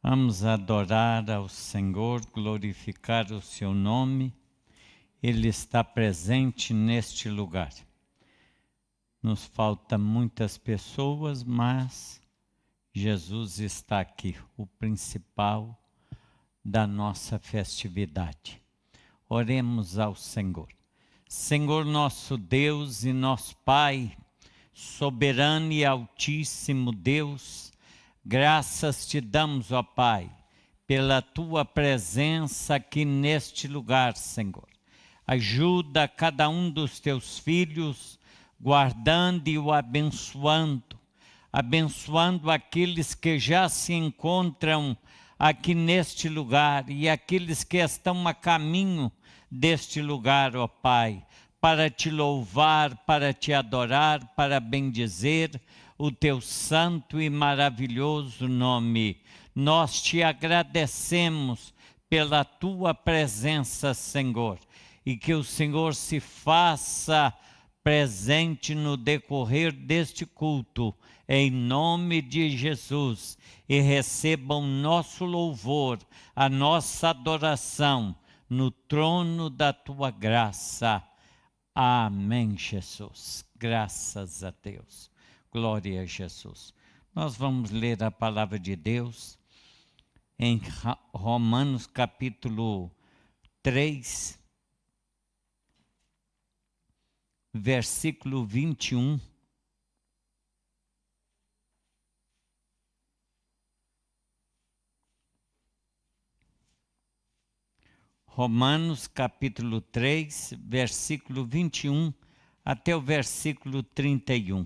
Vamos adorar ao Senhor, glorificar o seu nome. Ele está presente neste lugar. Nos faltam muitas pessoas, mas Jesus está aqui, o principal da nossa festividade. Oremos ao Senhor. Senhor nosso Deus e nosso Pai, soberano e altíssimo Deus, graças te damos, ó Pai, pela tua presença aqui neste lugar, Senhor. Ajuda cada um dos teus filhos, guardando e o abençoando, abençoando aqueles que já se encontram aqui neste lugar e aqueles que estão a caminho deste lugar, ó Pai, para te louvar, para te adorar, para bendizer o teu santo e maravilhoso nome. Nós te agradecemos pela tua presença, Senhor, e que o Senhor se faça presente no decorrer deste culto, em nome de Jesus, e recebam nosso louvor, a nossa adoração no trono da tua graça. Amém, Jesus. Graças a Deus. Glória a Jesus. Nós vamos ler a palavra de Deus em Romanos capítulo 3, versículo 21. Romanos capítulo 3, versículo 21 até o versículo 31.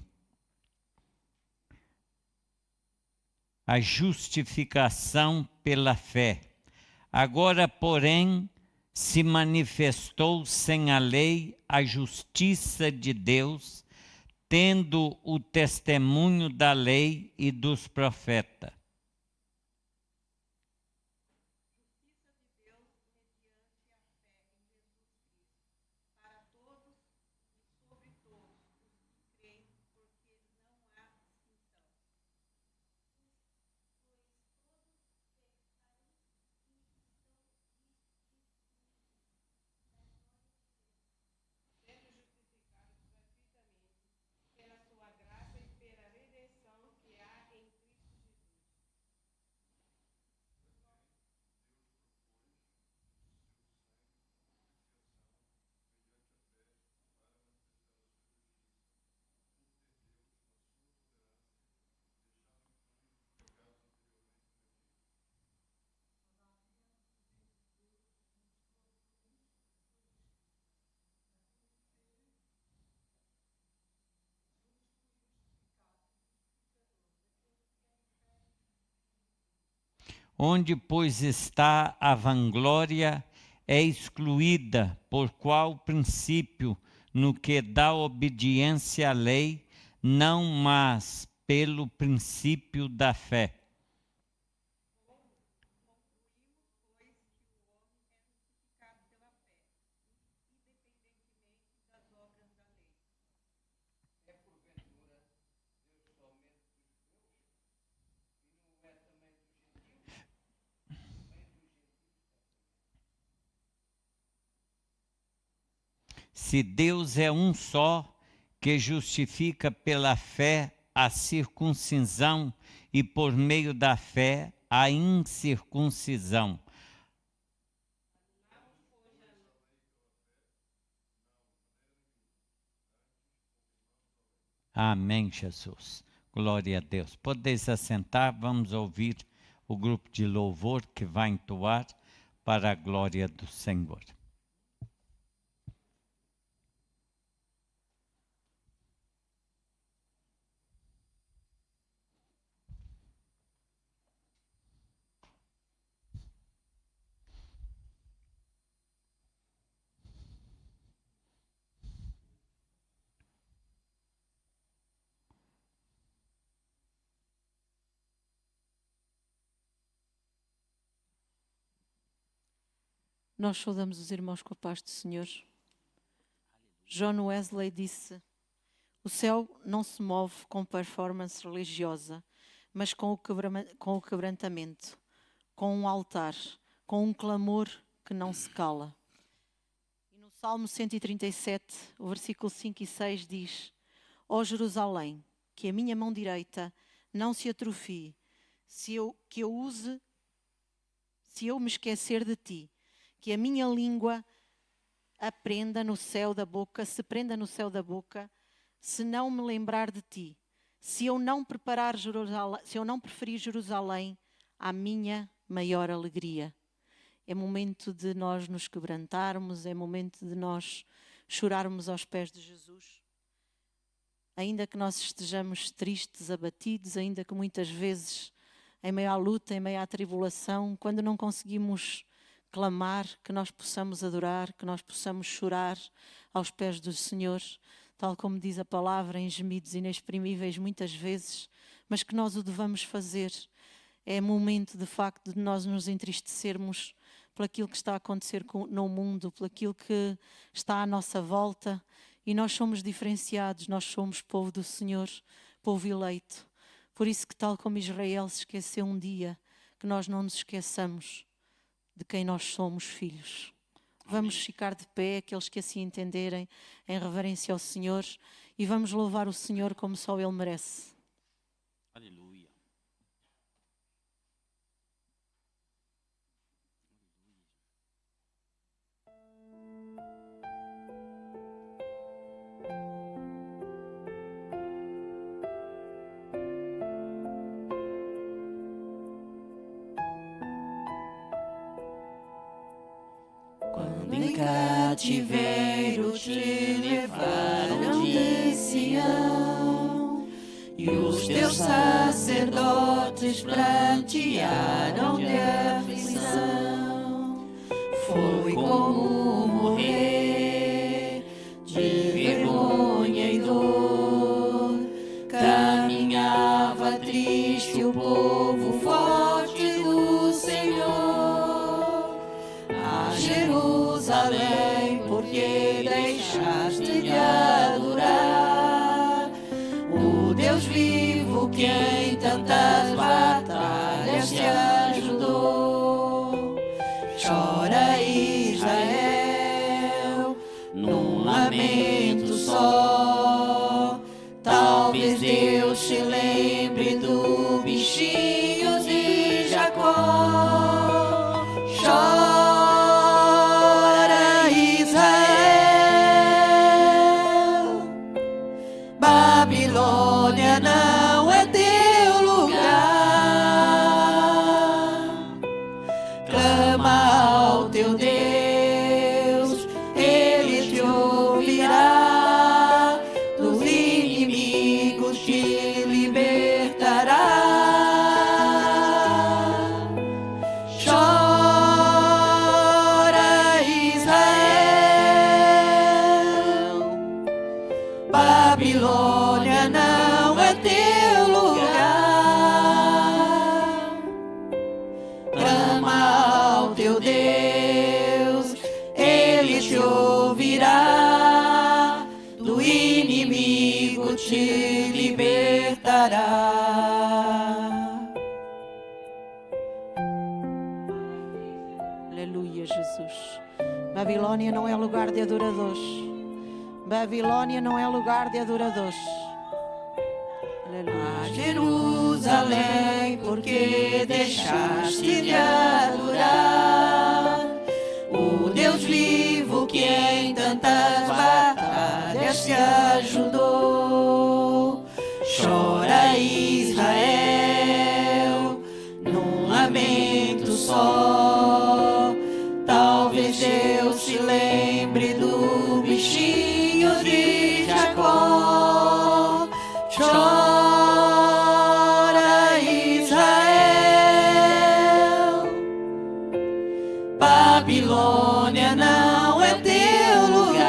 A justificação pela fé. Agora, porém, se manifestou sem a lei a justiça de Deus, tendo o testemunho da lei e dos profetas. Onde, pois, está a vanglória, é excluída por qual princípio, no que dá obediência à lei, não mas pelo princípio da fé. Se Deus é um só, que justifica pela fé a circuncisão e por meio da fé a incircuncisão. Amém, Jesus. Glória a Deus. Podeis assentar, vamos ouvir o grupo de louvor que vai entoar para a glória do Senhor. Nós saudamos os irmãos com a paz do Senhor. John Wesley disse: o céu não se move com performance religiosa, mas com o quebrantamento. com um altar, com um clamor que não se cala. E no Salmo 137, o versículo 5 e 6 diz: Ó Jerusalém, que a minha mão direita não se atrofie, se eu me esquecer de ti, que a minha língua prenda no céu da boca, se não me lembrar de ti, se eu não preferir Jerusalém à minha maior alegria. É momento de nós nos quebrantarmos, é momento de nós chorarmos aos pés de Jesus. Ainda que nós estejamos tristes, abatidos, ainda que muitas vezes, em meio à luta, em meio à tribulação, quando não conseguimos clamar, que nós possamos adorar, que nós possamos chorar aos pés do Senhor, tal como diz a palavra, em gemidos inexprimíveis muitas vezes, mas que nós o devamos fazer. É momento, de facto, de nós nos entristecermos por aquilo que está a acontecer no mundo, por aquilo que está à nossa volta. E nós somos diferenciados, nós somos povo do Senhor, povo eleito. Por isso que, tal como Israel se esqueceu um dia, que nós não nos esqueçamos de quem nós somos, filhos. Vamos ficar de pé, aqueles que assim entenderem, em reverência ao Senhor, e vamos louvar o Senhor como só Ele merece. Aleluia. Quando em cativeiro te levaram de Sião, e os teus sacerdotes prantearam de aflição, foi como morrer de vergonha e dor. Caminhava triste o povo forte do Senhor a Jerusalém, porque deixaste de adorar o Deus vivo que em tantas batalhas te ajudou. Chora Israel num lamento só, talvez Deus te lembre do bichinho de Jacó. Chora Israel, Babilônia não é teu lugar. Clama ao teu Deus, Ele te ouvirá, do inimigo te libertará. Chora Israel, Babilônia não é teu lugar. Clama ao teu Deus, Ele te ouvirá, do inimigo te libertará. Aleluia, Jesus. Babilônia não é lugar de adoradores. Babilônia não é lugar de adoradores. Aleluia. Jerusalém, porque deixaste de adorar o Deus vivo que em tantas batalhas te ajudou. Chora Israel num lamento só, talvez Deus se lembre do bichinho de Jacó. Chora Israel, Babilônia não é teu lugar.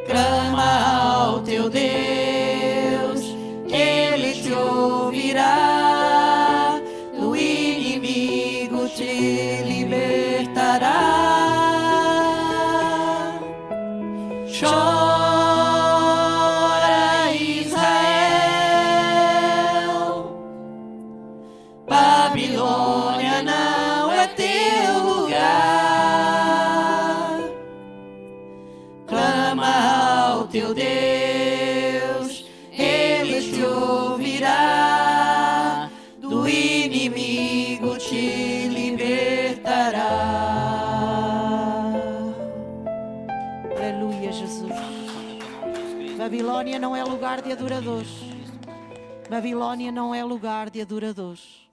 Clama ao teu Deus, Ele te ouvirá, do inimigo te libertará. Chora Israel, Babilônia não é lugar de adoradores. Babilônia não é lugar de adoradores.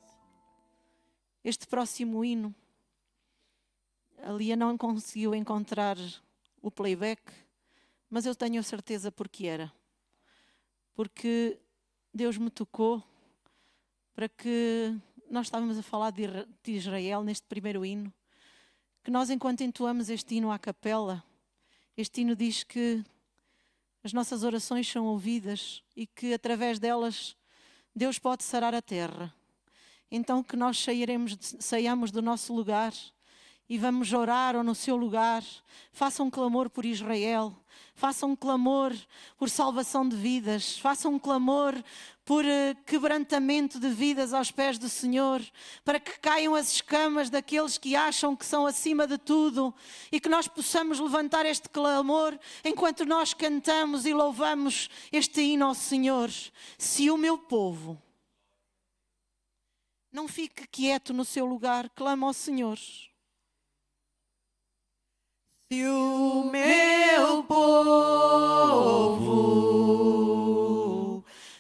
Este próximo hino, a Lia não conseguiu encontrar o playback, mas eu tenho a certeza porque era. Porque Deus me tocou para que nós estávamos a falar de Israel neste primeiro hino, que nós, enquanto entoamos este hino à capela, este hino diz que as nossas orações são ouvidas e que através delas Deus pode sarar a terra. Então que nós saiamos do nosso lugar e vamos orar ou no seu lugar. Faça um clamor por Israel, faça um clamor por salvação de vidas, faça um clamor por quebrantamento de vidas aos pés do Senhor, para que caiam as escamas daqueles que acham que são acima de tudo e que nós possamos levantar este clamor enquanto nós cantamos e louvamos este hino ao Senhor. Se o meu povo não fique quieto no seu lugar, clama ao Senhor. Se o meu povo,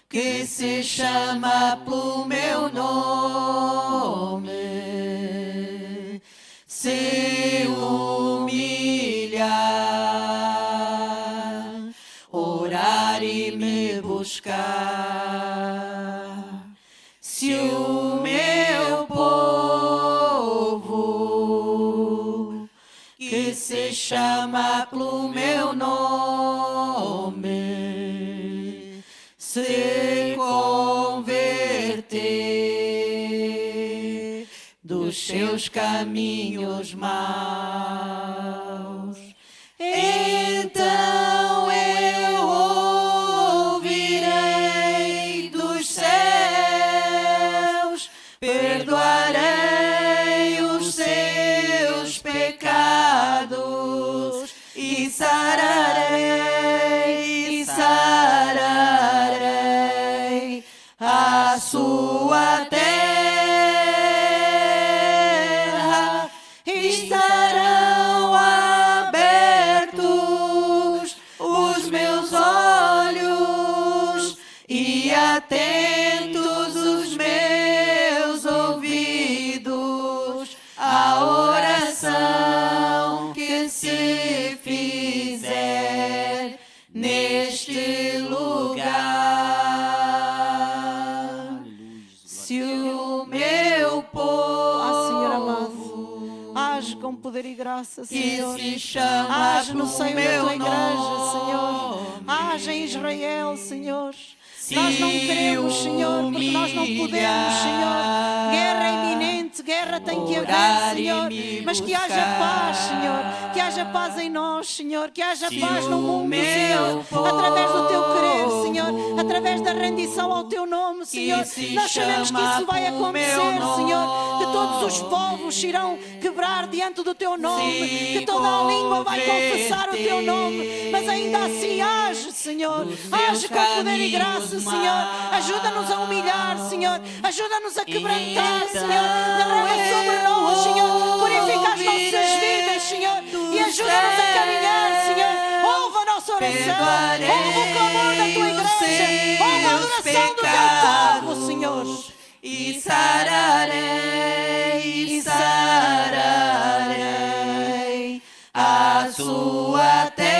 que se chama pelo meu nome, se humilhar, orar e me buscar, se o meu povo, que se chama pelo meu nome, se converter dos seus caminhos maus, então eu ouvirei dos céus, perdoarei os seus pecados e sararei a sua terra. Estarão abertos os meus olhos e atentos os meus ouvidos à oração que se fizer neste lugar. Se o meu povo, Senhor amado, age com poder e graça, que Senhor. se chama Age no seio da meu tua igreja, nome, Senhor. Age em Israel, Senhor. se Nós não queremos, Senhor, porque nós não podemos, Senhor. Guerra iminente, guerra tem que haver, orar e Senhor. me Mas que haja buscar. paz, Senhor. Que haja paz em nós, Senhor. Que haja Se paz no o mundo, meu Senhor. Através do teu querer, Senhor. Através da rendição ao teu nome, Senhor. se Nós sabemos que chama isso vai pelo meu acontecer, Senhor. Que todos os povos se irão quebrar diante do teu nome. Que toda a língua vai confessar o teu nome. Mas ainda assim age, Senhor. Age com poder e graça, Senhor. Ajuda-nos a humilhar, Senhor. Ajuda-nos a quebrantar, Senhor. Derrama sobre nós, Senhor. Purifica as nossas vidas, Senhor. E ajuda-nos a caminhar, Senhor. Ouve a nossa oração. Ouve o clamor da tua igreja. Ouve a adoração do teu povo, Senhor. E sararei a sua terra.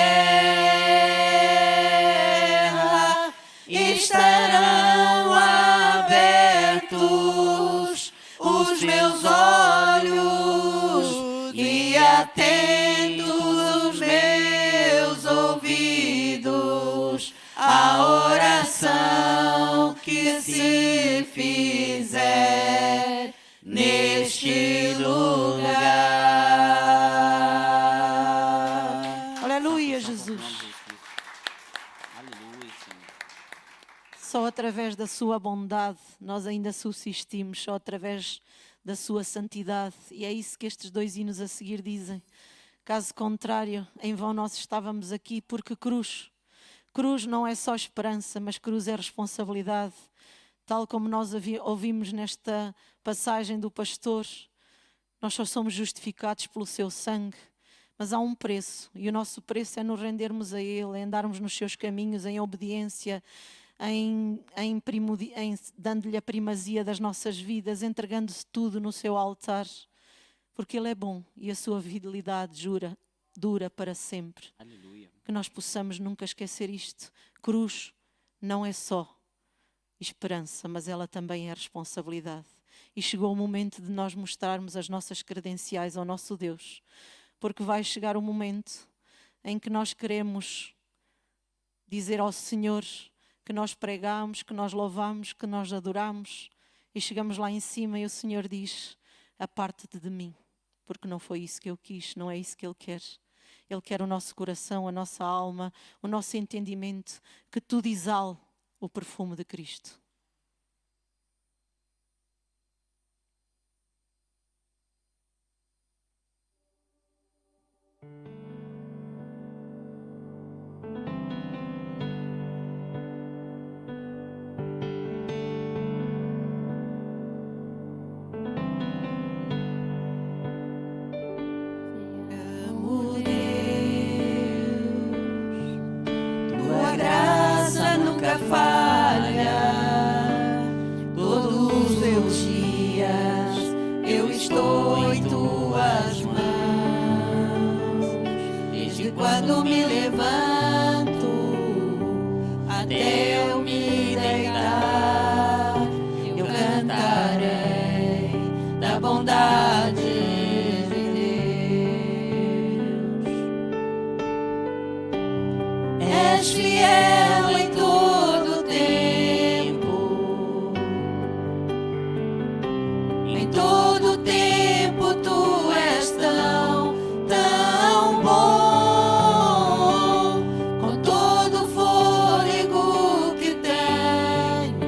Estarão abertos os meus olhos e atentos os meus ouvidos à oração que se fizer neste lugar. Aleluia, Jesus. Aleluia, Senhor. Só através da sua bondade nós ainda subsistimos, só através da sua santidade. E é isso que estes dois hinos a seguir dizem. Caso contrário, em vão nós estávamos aqui, porque cruz não é só esperança, mas cruz é responsabilidade. Tal como nós ouvimos nesta passagem do pastor, nós só somos justificados pelo seu sangue, Mas há um preço, e o nosso preço é nos rendermos a Ele, é andarmos nos seus caminhos em obediência, dando-lhe a primazia das nossas vidas, entregando-se tudo no seu altar, porque Ele é bom e a sua fidelidade dura para sempre. Aleluia. Que nós possamos nunca esquecer isto. Cruz não é só esperança, mas ela também é responsabilidade. E chegou o momento de nós mostrarmos as nossas credenciais ao nosso Deus, porque vai chegar o momento em que nós queremos dizer ao Senhor que nós pregamos, que nós louvamos, que nós adoramos, e chegamos lá em cima e o Senhor diz: aparte-te de mim, porque não foi isso que eu quis, não é isso que Ele quer. Ele quer o nosso coração, a nossa alma, o nosso entendimento, que tudo exale o perfume de Cristo. Amo Deus, tua graça nunca falha. Todos os meus dias eu estou em tuas mãos. Desde quando me levanto até eu me deitar, eu cantarei da bondade de Deus. És fiel em todo tempo, em todo tempo tu és tão bom. Com todo o fôlego que tenho,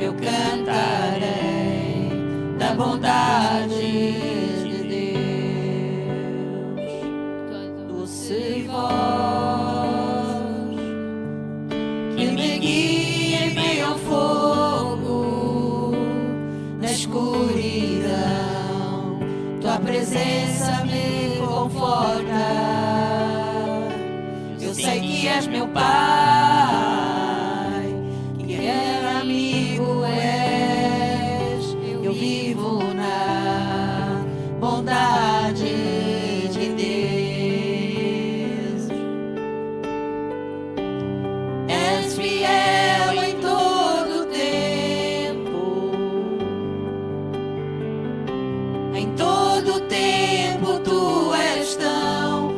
eu cantarei da bondade de Deus. Doce voz que me guia em meio ao fogo, na escuridão, tua presença me conforta. Eu sei que és meu Pai, que amigo és. Eu vivo na bondade de Deus. És fiel em todo tempo, em todo tempo tu és tão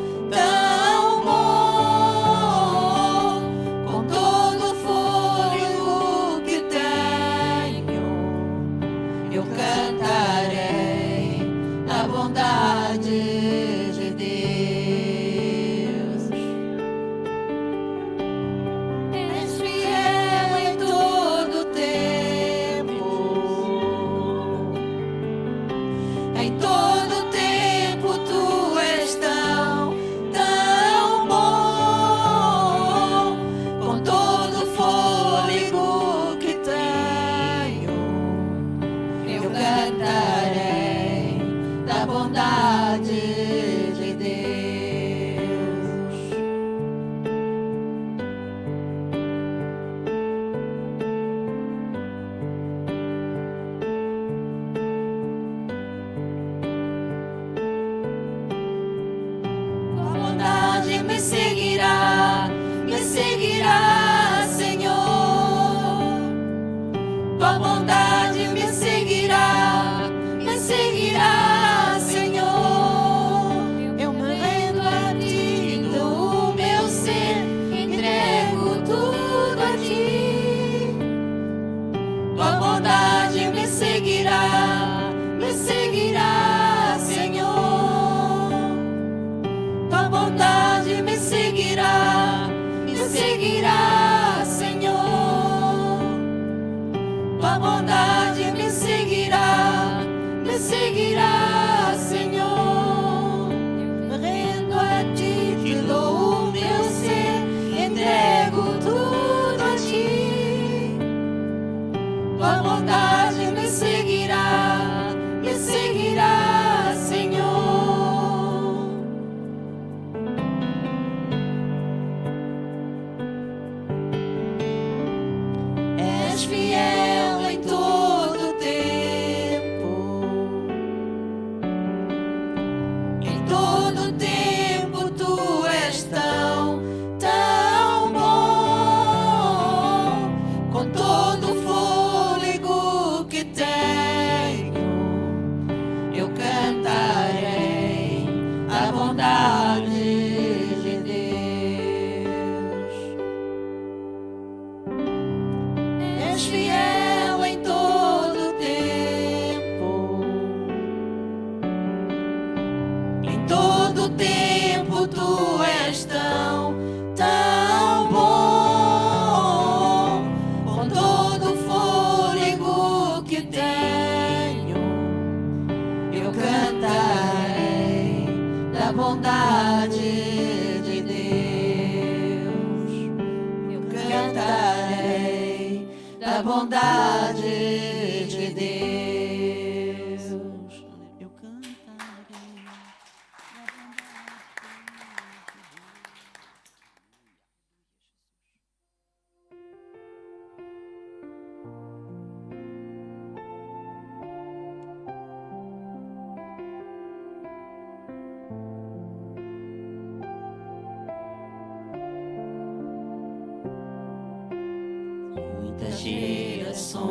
bom. Com todo o fôlego que tenho, eu cantarei a bondade de Deus. És fiel és fiel em todo tempo. Em todo tempo tu és tão, tão bom. Com todo o fôlego que tenho, eu cantarei a bondade de Deus. És fiel em todo tempo. Em todo tempo tu és tão, tão bom. Com todo o fôlego que tenho, eu cantarei da bondade de Deus. Eu cantarei da bondade de Deus. Eu cantarei da muitas gerações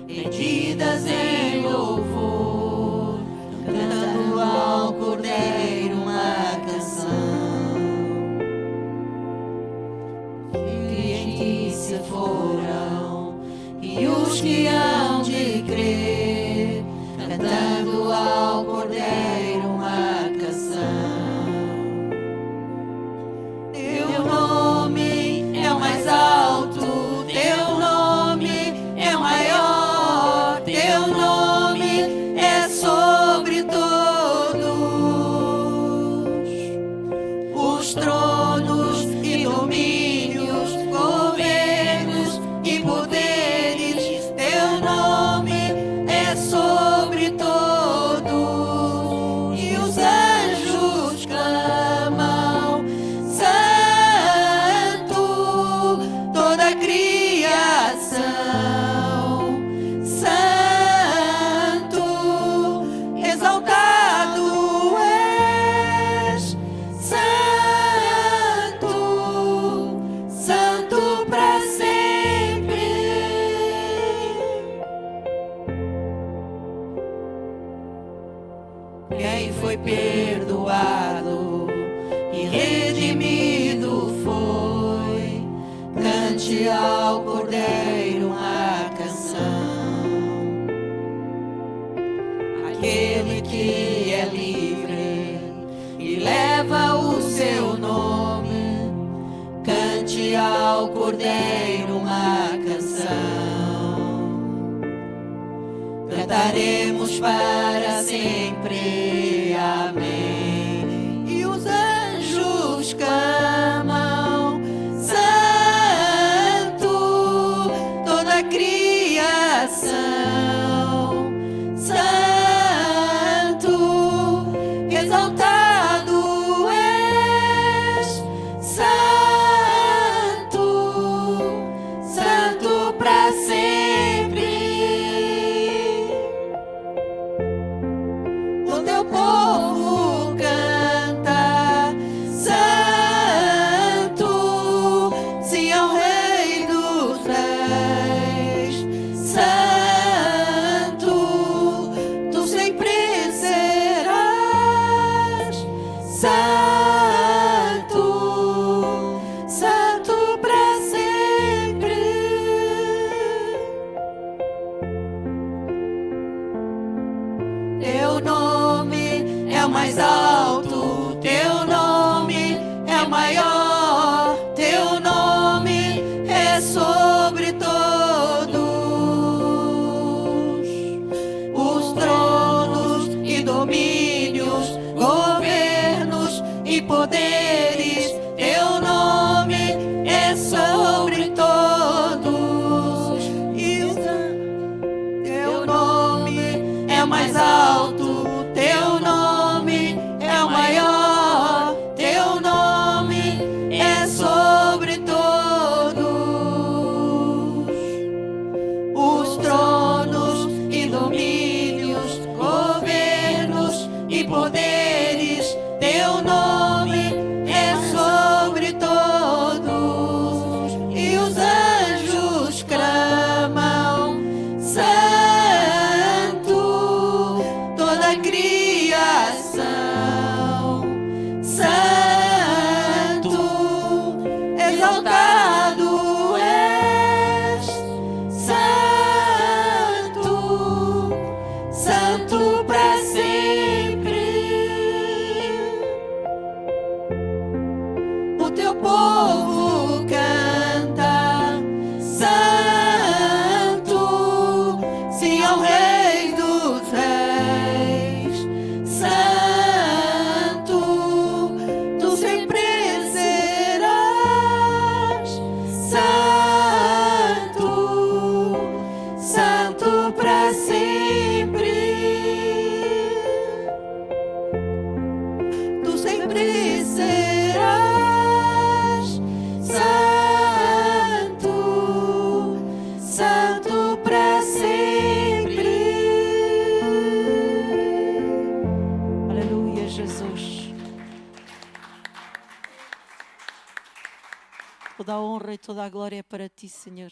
perdidas em louvor, cantando ao Cordeiro uma canção, que em ti se foram e os que hão de crer, cantando ao Cordeiro uma canção. Teu nome é o mais alto, teu nome é o maior, teu nome é sobre todos os tronos e domínios, governos e poderes. Teu nome é sobre todos, e os anjos clamam: Santo, toda a criação, Santo, exaltado és, Santo, Santo para sempre. Quem foi perdoado e redimido foi, cante ao Cordeiro uma canção. Aquele que é livre e leva o seu nome, cante ao Cordeiro uma canção. Cantaremos para sempre, amém. E os anjos clamam: Santo, toda a criação, Santo, exaltado és, Santo, Santo para sempre. O teu povo canta: Santo, Sião, Rei dos Reis, Santo, tu sempre serás, Santo, Santo para sempre. Teu nome é o mais alto, teu nome é o maior, teu nome é sobre todos os tronos e domínios, governos e poderes. Teu nome é sobre todos, e teu nome é o mais alto, teu nome é o maior, teu nome é sobre todos e toda a glória é para ti, Senhor.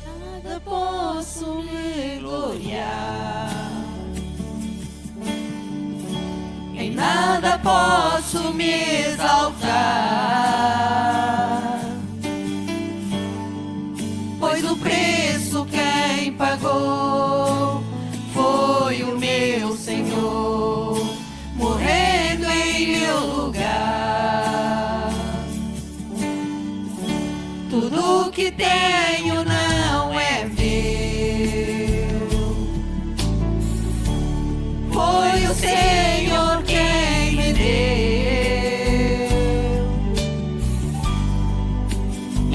Nada posso me gloriar, em nada posso me exaltar, pois o preço quem pagou foi o meu Senhor, morrendo em meu lugar. Tudo que tenho não é meu, foi o Senhor quem me deu.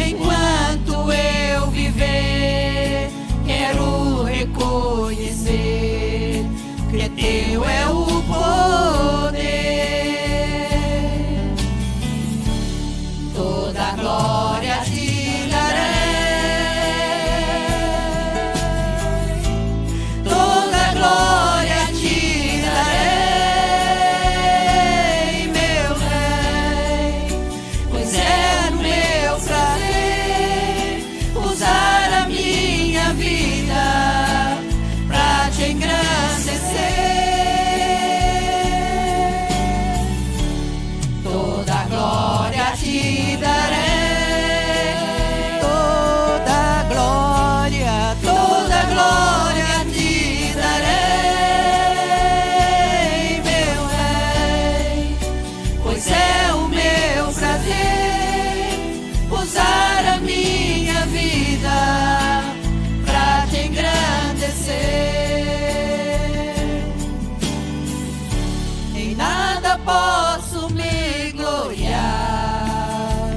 Enquanto eu viver, quero reconhecer que teu é o poder. Toda a glória te darei, toda a glória te darei, meu Rei, pois é no meu prazer usar a minha vida pra te engrandecer. Toda a glória te darei, toda a glória te darei, meu Rei, pois é o meu prazer usar a minha vida pra te engrandecer. Em nada posso me gloriar,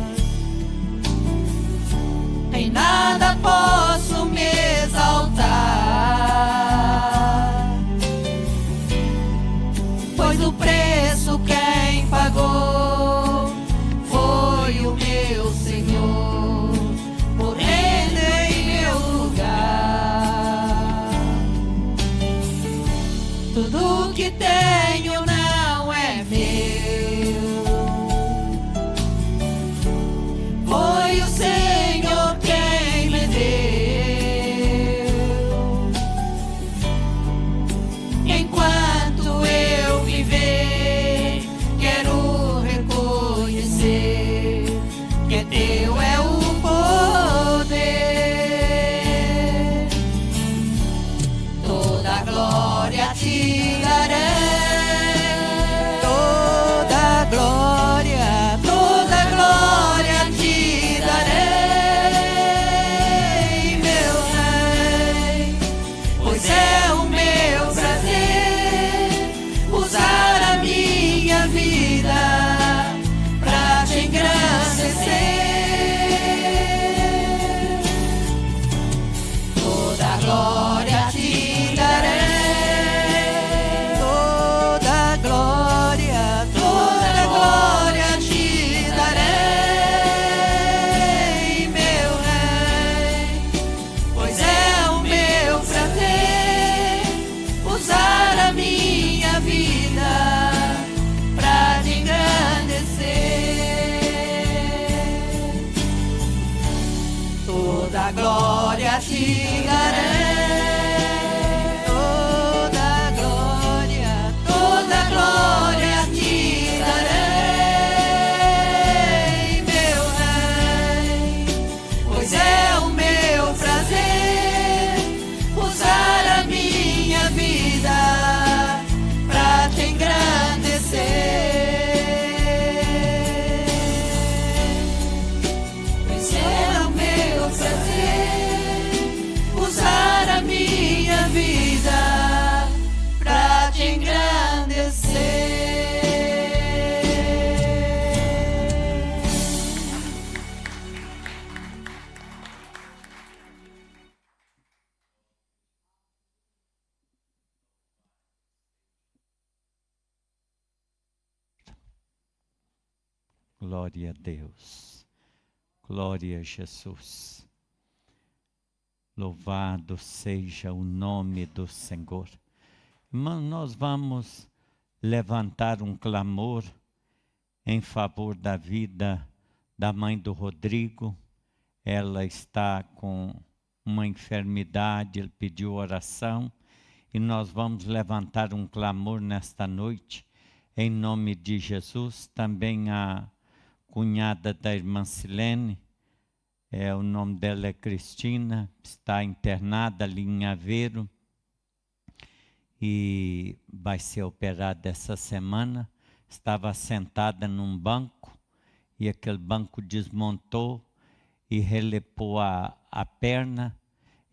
em nada posso me exaltar, pois o preço quem pagou foi o meu Senhor, morrendo em meu lugar. Tudo que tenho não é meu, foi o Senhor quem me deu. Enquanto eu viver, quero reconhecer que teu é o poder. Toda a glória te darei, toda a glória te darei, meu Rei, pois é o meu prazer usar a minha vida pra te engrandecer. Toda a glória te darei, toda a glória te darei, meu Rei, pois é o meu prazer usar a minha vida pra te engrandecer. Toda a glória te darei, toda a glória te darei, meu Rei, pois é o meu prazer usar a minha vida pra te engrandecer. Pois é o meu prazer usar Glória a Deus. Glória a Jesus. Louvado seja o nome do Senhor. Irmãos, nós vamos levantar um clamor em favor da vida da mãe do Rodrigo. Ela está com uma enfermidade, ele pediu oração e nós vamos levantar um clamor nesta noite, em nome de Jesus. Também a cunhada da irmã Silene, o nome dela é Cristina, está internada ali em Aveiro e vai ser operada essa semana. Estava sentada num banco e aquele banco desmontou e relepou a perna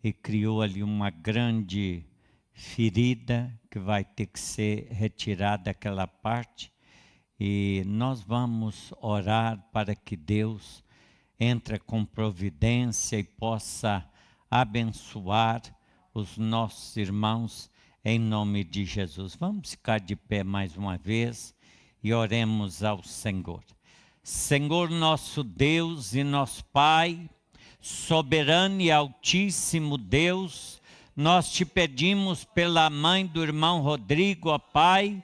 e criou ali uma grande ferida que vai ter que ser retirada aquela parte. E nós vamos orar para que Deus entre com providência e possa abençoar os nossos irmãos em nome de Jesus. Vamos ficar de pé mais uma vez e oremos ao Senhor. Senhor nosso Deus e nosso Pai, soberano e altíssimo Deus, nós te pedimos pela mãe do irmão Rodrigo, ó Pai,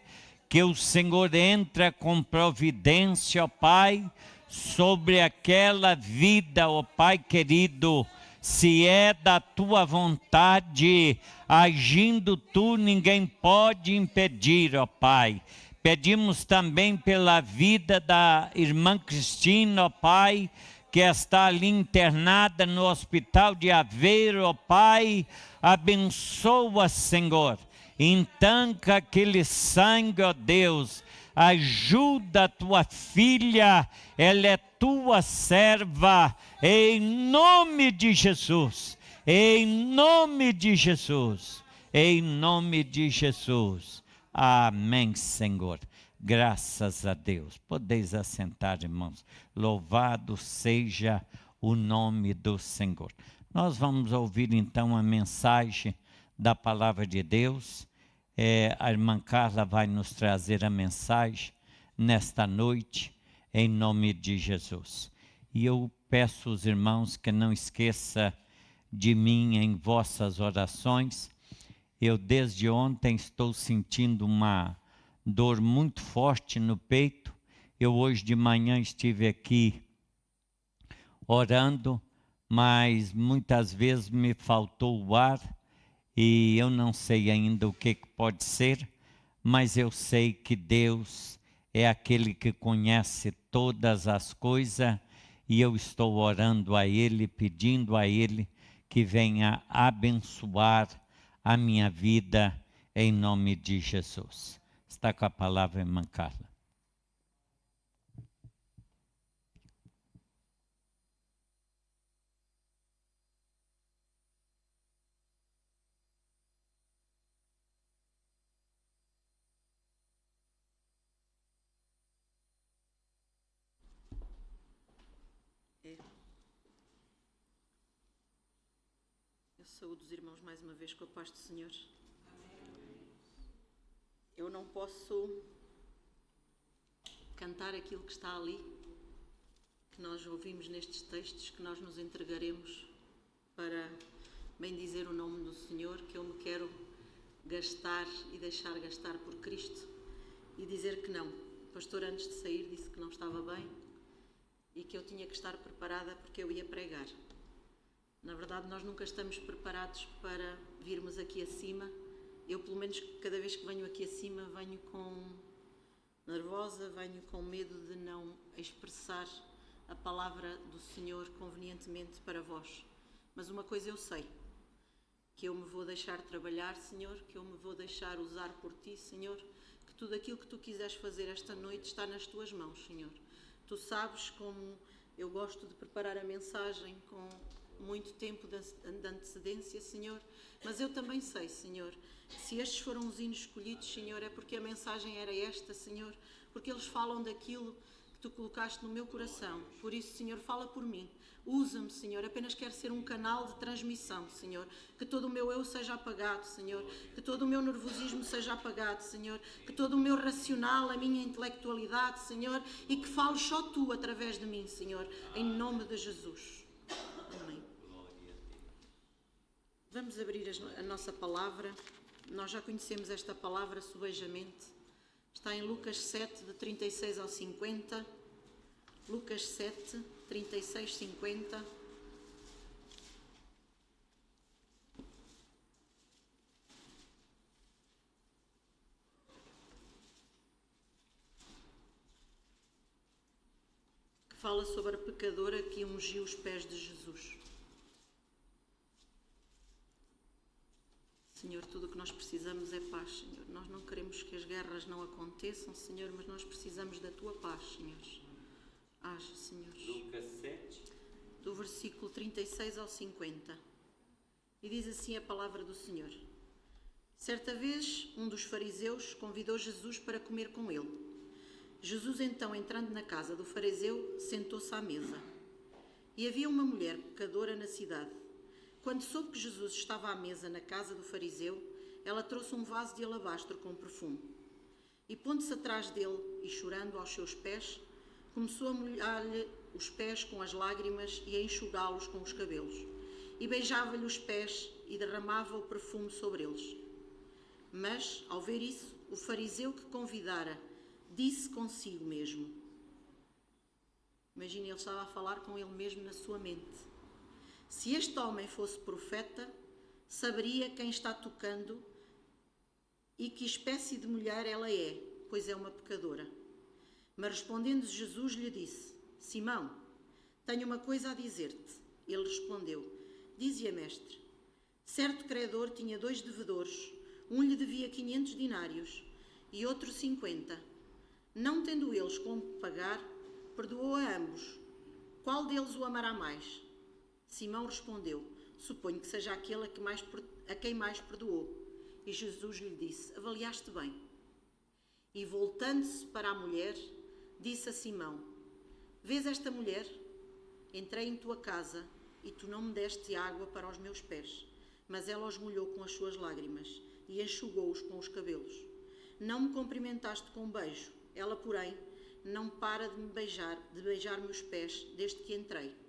que o Senhor entra com providência, ó Pai, sobre aquela vida, ó Pai querido. Se é da tua vontade, agindo tu, ninguém pode impedir, ó Pai. Pedimos também pela vida da irmã Cristina, ó Pai, que está ali internada no hospital de Aveiro, ó Pai. Abençoa, Senhor. Entanca aquele sangue, ó Deus. Ajuda a tua filha, ela é tua serva, em nome de Jesus, em nome de Jesus, em nome de Jesus. Amém, Senhor. Graças a Deus. Podeis assentar, irmãos. Louvado seja o nome do Senhor. Nós vamos ouvir então a mensagem da palavra de Deus. A irmã Carla vai nos trazer a mensagem nesta noite, em nome de Jesus. E eu peço aos irmãos que não esqueçam de mim em vossas orações. Eu desde ontem estou sentindo uma dor muito forte no peito. Eu hoje de manhã estive aqui orando, mas muitas vezes me faltou o ar. E eu não sei ainda o que pode ser, mas eu sei que Deus é aquele que conhece todas as coisas e eu estou orando a Ele, pedindo a Ele que venha abençoar a minha vida em nome de Jesus. Está com a palavra, irmã Carla. Eu saúdo os irmãos mais uma vez com a paz do Senhor. Eu não posso cantar aquilo que está ali, que nós ouvimos nestes textos, que nós nos entregaremos para bendizer o nome do Senhor, que eu me quero gastar e deixar gastar por Cristo e dizer que não. O pastor antes de sair disse que não estava bem e que eu tinha que estar preparada porque eu ia pregar. Na verdade, nós nunca estamos preparados para virmos aqui acima. Eu, pelo menos, cada vez que venho aqui acima, venho nervosa, venho com medo de não expressar a palavra do Senhor convenientemente para vós. Mas uma coisa eu sei, que eu me vou deixar trabalhar, Senhor, que eu me vou deixar usar por Ti, Senhor, que tudo aquilo que Tu quiseres fazer esta noite está nas Tuas mãos, Senhor. Tu sabes como eu gosto de preparar a mensagem com muito tempo de antecedência, Senhor, mas eu também sei, Senhor, se estes foram os hinos escolhidos, Senhor, é porque a mensagem era esta, Senhor, porque eles falam daquilo que Tu colocaste no meu coração. Por isso, Senhor, fala por mim. Usa-me, Senhor. Apenas quero ser um canal de transmissão, Senhor. Que todo o meu eu seja apagado, Senhor. Que todo o meu nervosismo seja apagado, Senhor. Que todo o meu racional, a minha intelectualidade, Senhor. E que fales só Tu através de mim, Senhor. Em nome de Jesus. Amém. Vamos abrir a nossa palavra. Nós já conhecemos esta palavra subejamente. Está em Lucas 7, de 36 ao 50. Lucas 7, 36, 50. Que fala sobre a pecadora que ungiu os pés de Jesus. Senhor, tudo o que nós precisamos é paz, Senhor. Nós não queremos que as guerras não aconteçam, Senhor, mas nós precisamos da Tua paz, Senhor. Age, Senhor. Lucas 7. Do versículo 36 ao 50. E diz assim a palavra do Senhor. Certa vez, um dos fariseus convidou Jesus para comer com ele. Jesus, então, entrando na casa do fariseu, sentou-se à mesa. E havia uma mulher pecadora na cidade. Quando soube que Jesus estava à mesa na casa do fariseu, ela trouxe um vaso de alabastro com perfume. E pondo-se atrás dele e chorando aos seus pés, começou a molhar-lhe os pés com as lágrimas e a enxugá-los com os cabelos. E beijava-lhe os pés e derramava o perfume sobre eles. Mas, ao ver isso, o fariseu que convidara disse consigo mesmo. Imagina, ele estava a falar com ele mesmo na sua mente. Se este homem fosse profeta, saberia quem está tocando e que espécie de mulher ela é, pois é uma pecadora. Mas respondendo Jesus lhe disse, Simão, tenho uma coisa a dizer-te. Ele respondeu, dize-a, mestre. Certo credor tinha 2 devedores, um lhe devia 500 dinários e outro 50. Não tendo eles como pagar, perdoou a ambos. Qual deles o amará mais? Simão respondeu, suponho que seja aquele a quem mais perdoou. E Jesus lhe disse, avaliaste bem. E voltando-se para a mulher, disse a Simão, vês esta mulher? Entrei em tua casa e tu não me deste água para os meus pés, mas ela os molhou com as suas lágrimas e enxugou-os com os cabelos. Não me cumprimentaste com um beijo, ela, porém, não para de beijar-me os pés desde que entrei.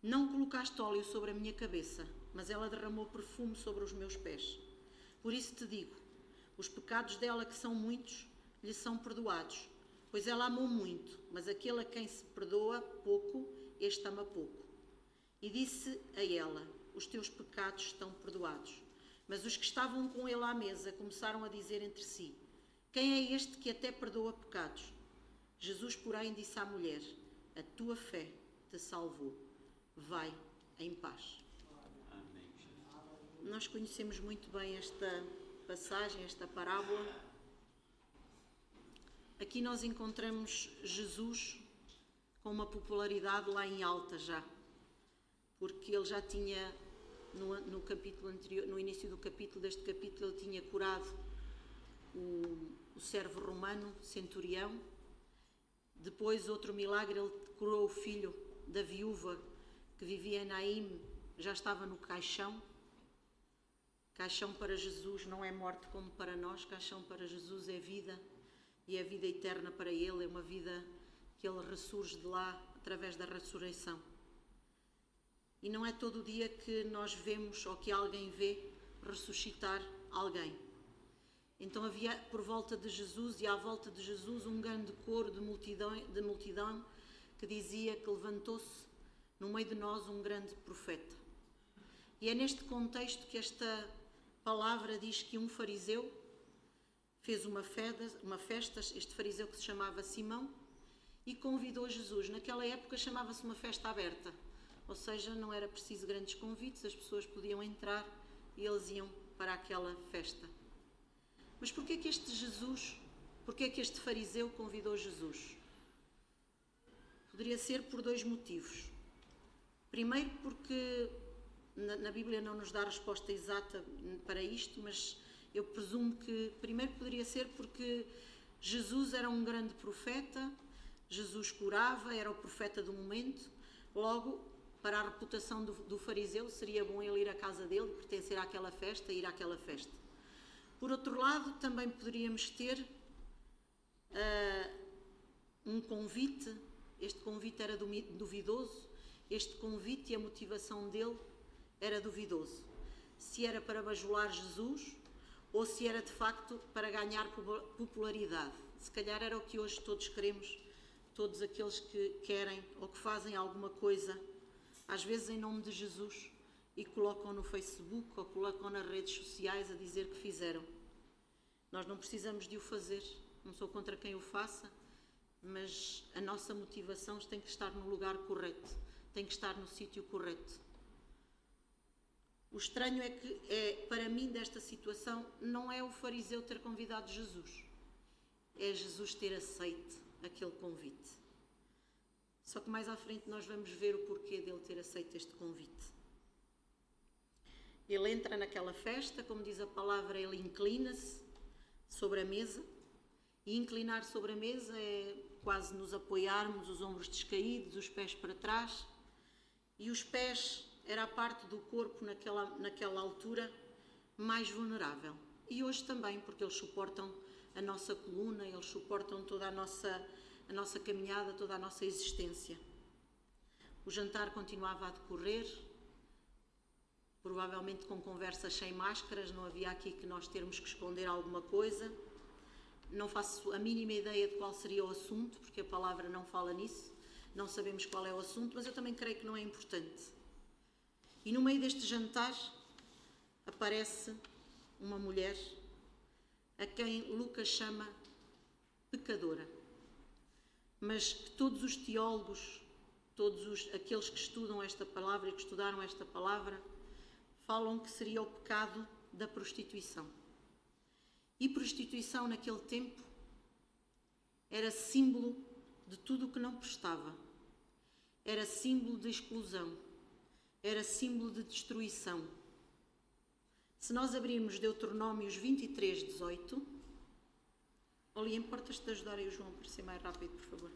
Não colocaste óleo sobre a minha cabeça, mas ela derramou perfume sobre os meus pés. Por isso te digo, os pecados dela, que são muitos, lhe são perdoados, pois ela amou muito, mas aquele a quem se perdoa pouco, este ama pouco. E disse a ela, os teus pecados estão perdoados. Mas os que estavam com ele à mesa começaram a dizer entre si, quem é este que até perdoa pecados? Jesus, porém, disse à mulher, a tua fé te salvou. Vai em paz. Amém. Nós conhecemos muito bem esta passagem, esta parábola. Aqui nós encontramos Jesus com uma popularidade lá em alta já, porque ele já tinha, no capítulo anterior, no início do capítulo, deste capítulo, ele tinha curado o servo romano, centurião. Depois, outro milagre, ele curou o filho da viúva que vivia em Naim, já estava no caixão. Caixão para Jesus não é morte como para nós, caixão para Jesus é vida, e a vida eterna para ele é uma vida que ele ressurge de lá através da ressurreição. E não é todo o dia que nós vemos ou que alguém vê ressuscitar alguém. Então havia por volta de Jesus e à volta de Jesus um grande coro de multidão que dizia que levantou-se no meio de nós um grande profeta. E é neste contexto que esta palavra diz que um fariseu fez uma festa, este fariseu que se chamava Simão, e convidou Jesus. Naquela época chamava-se uma festa aberta, ou seja, não era preciso grandes convites, as pessoas podiam entrar e eles iam para aquela festa. Mas porquê que este fariseu convidou Jesus? Poderia ser por 2 motivos. Primeiro porque na Bíblia não nos dá a resposta exata para isto, mas eu presumo que primeiro poderia ser porque Jesus era um grande profeta, Jesus curava, era o profeta do momento, logo, para a reputação do fariseu, seria bom ele ir à casa dele, pertencer àquela festa, ir àquela festa. Por outro lado, também poderíamos ter um convite. Este convite era duvidoso, este convite e a motivação dele era duvidoso. Se era para bajular Jesus ou se era de facto para ganhar popularidade. Se calhar era o que hoje todos queremos, todos aqueles que querem ou que fazem alguma coisa, às vezes em nome de Jesus, e colocam no Facebook ou colocam nas redes sociais a dizer que fizeram. Nós não precisamos de o fazer, não sou contra quem o faça, mas a nossa motivação tem que estar no lugar correto, tem que estar no sítio correto. O estranho é que, para mim, desta situação, não é o fariseu ter convidado Jesus, é Jesus ter aceito aquele convite. Só que mais à frente nós vamos ver o porquê dele ter aceito este convite. Ele entra naquela festa, como diz a palavra, ele inclina-se sobre a mesa, e inclinar sobre a mesa é quase nos apoiarmos, os ombros descaídos, os pés para trás, e os pés era a parte do corpo naquela altura mais vulnerável. E hoje também, porque eles suportam a nossa coluna, eles suportam toda a nossa caminhada, toda a nossa existência. O jantar continuava a decorrer, provavelmente com conversas sem máscaras, não havia aqui que nós termos que esconder alguma coisa. Não faço a mínima ideia de qual seria o assunto, porque a palavra não fala nisso, não sabemos qual é o assunto, mas eu também creio que não é importante. E no meio deste jantar aparece uma mulher a quem Lucas chama pecadora, mas que todos os teólogos, todos aqueles que estudam esta palavra e que estudaram esta palavra, falam que seria o pecado da prostituição. E prostituição naquele tempo era símbolo de tudo o que não prestava, era símbolo de exclusão, era símbolo de destruição. Se nós abrirmos Deuteronômios 23, 18, Oli, importas-te de ajudar aí o João a aparecer mais rápido, por favor?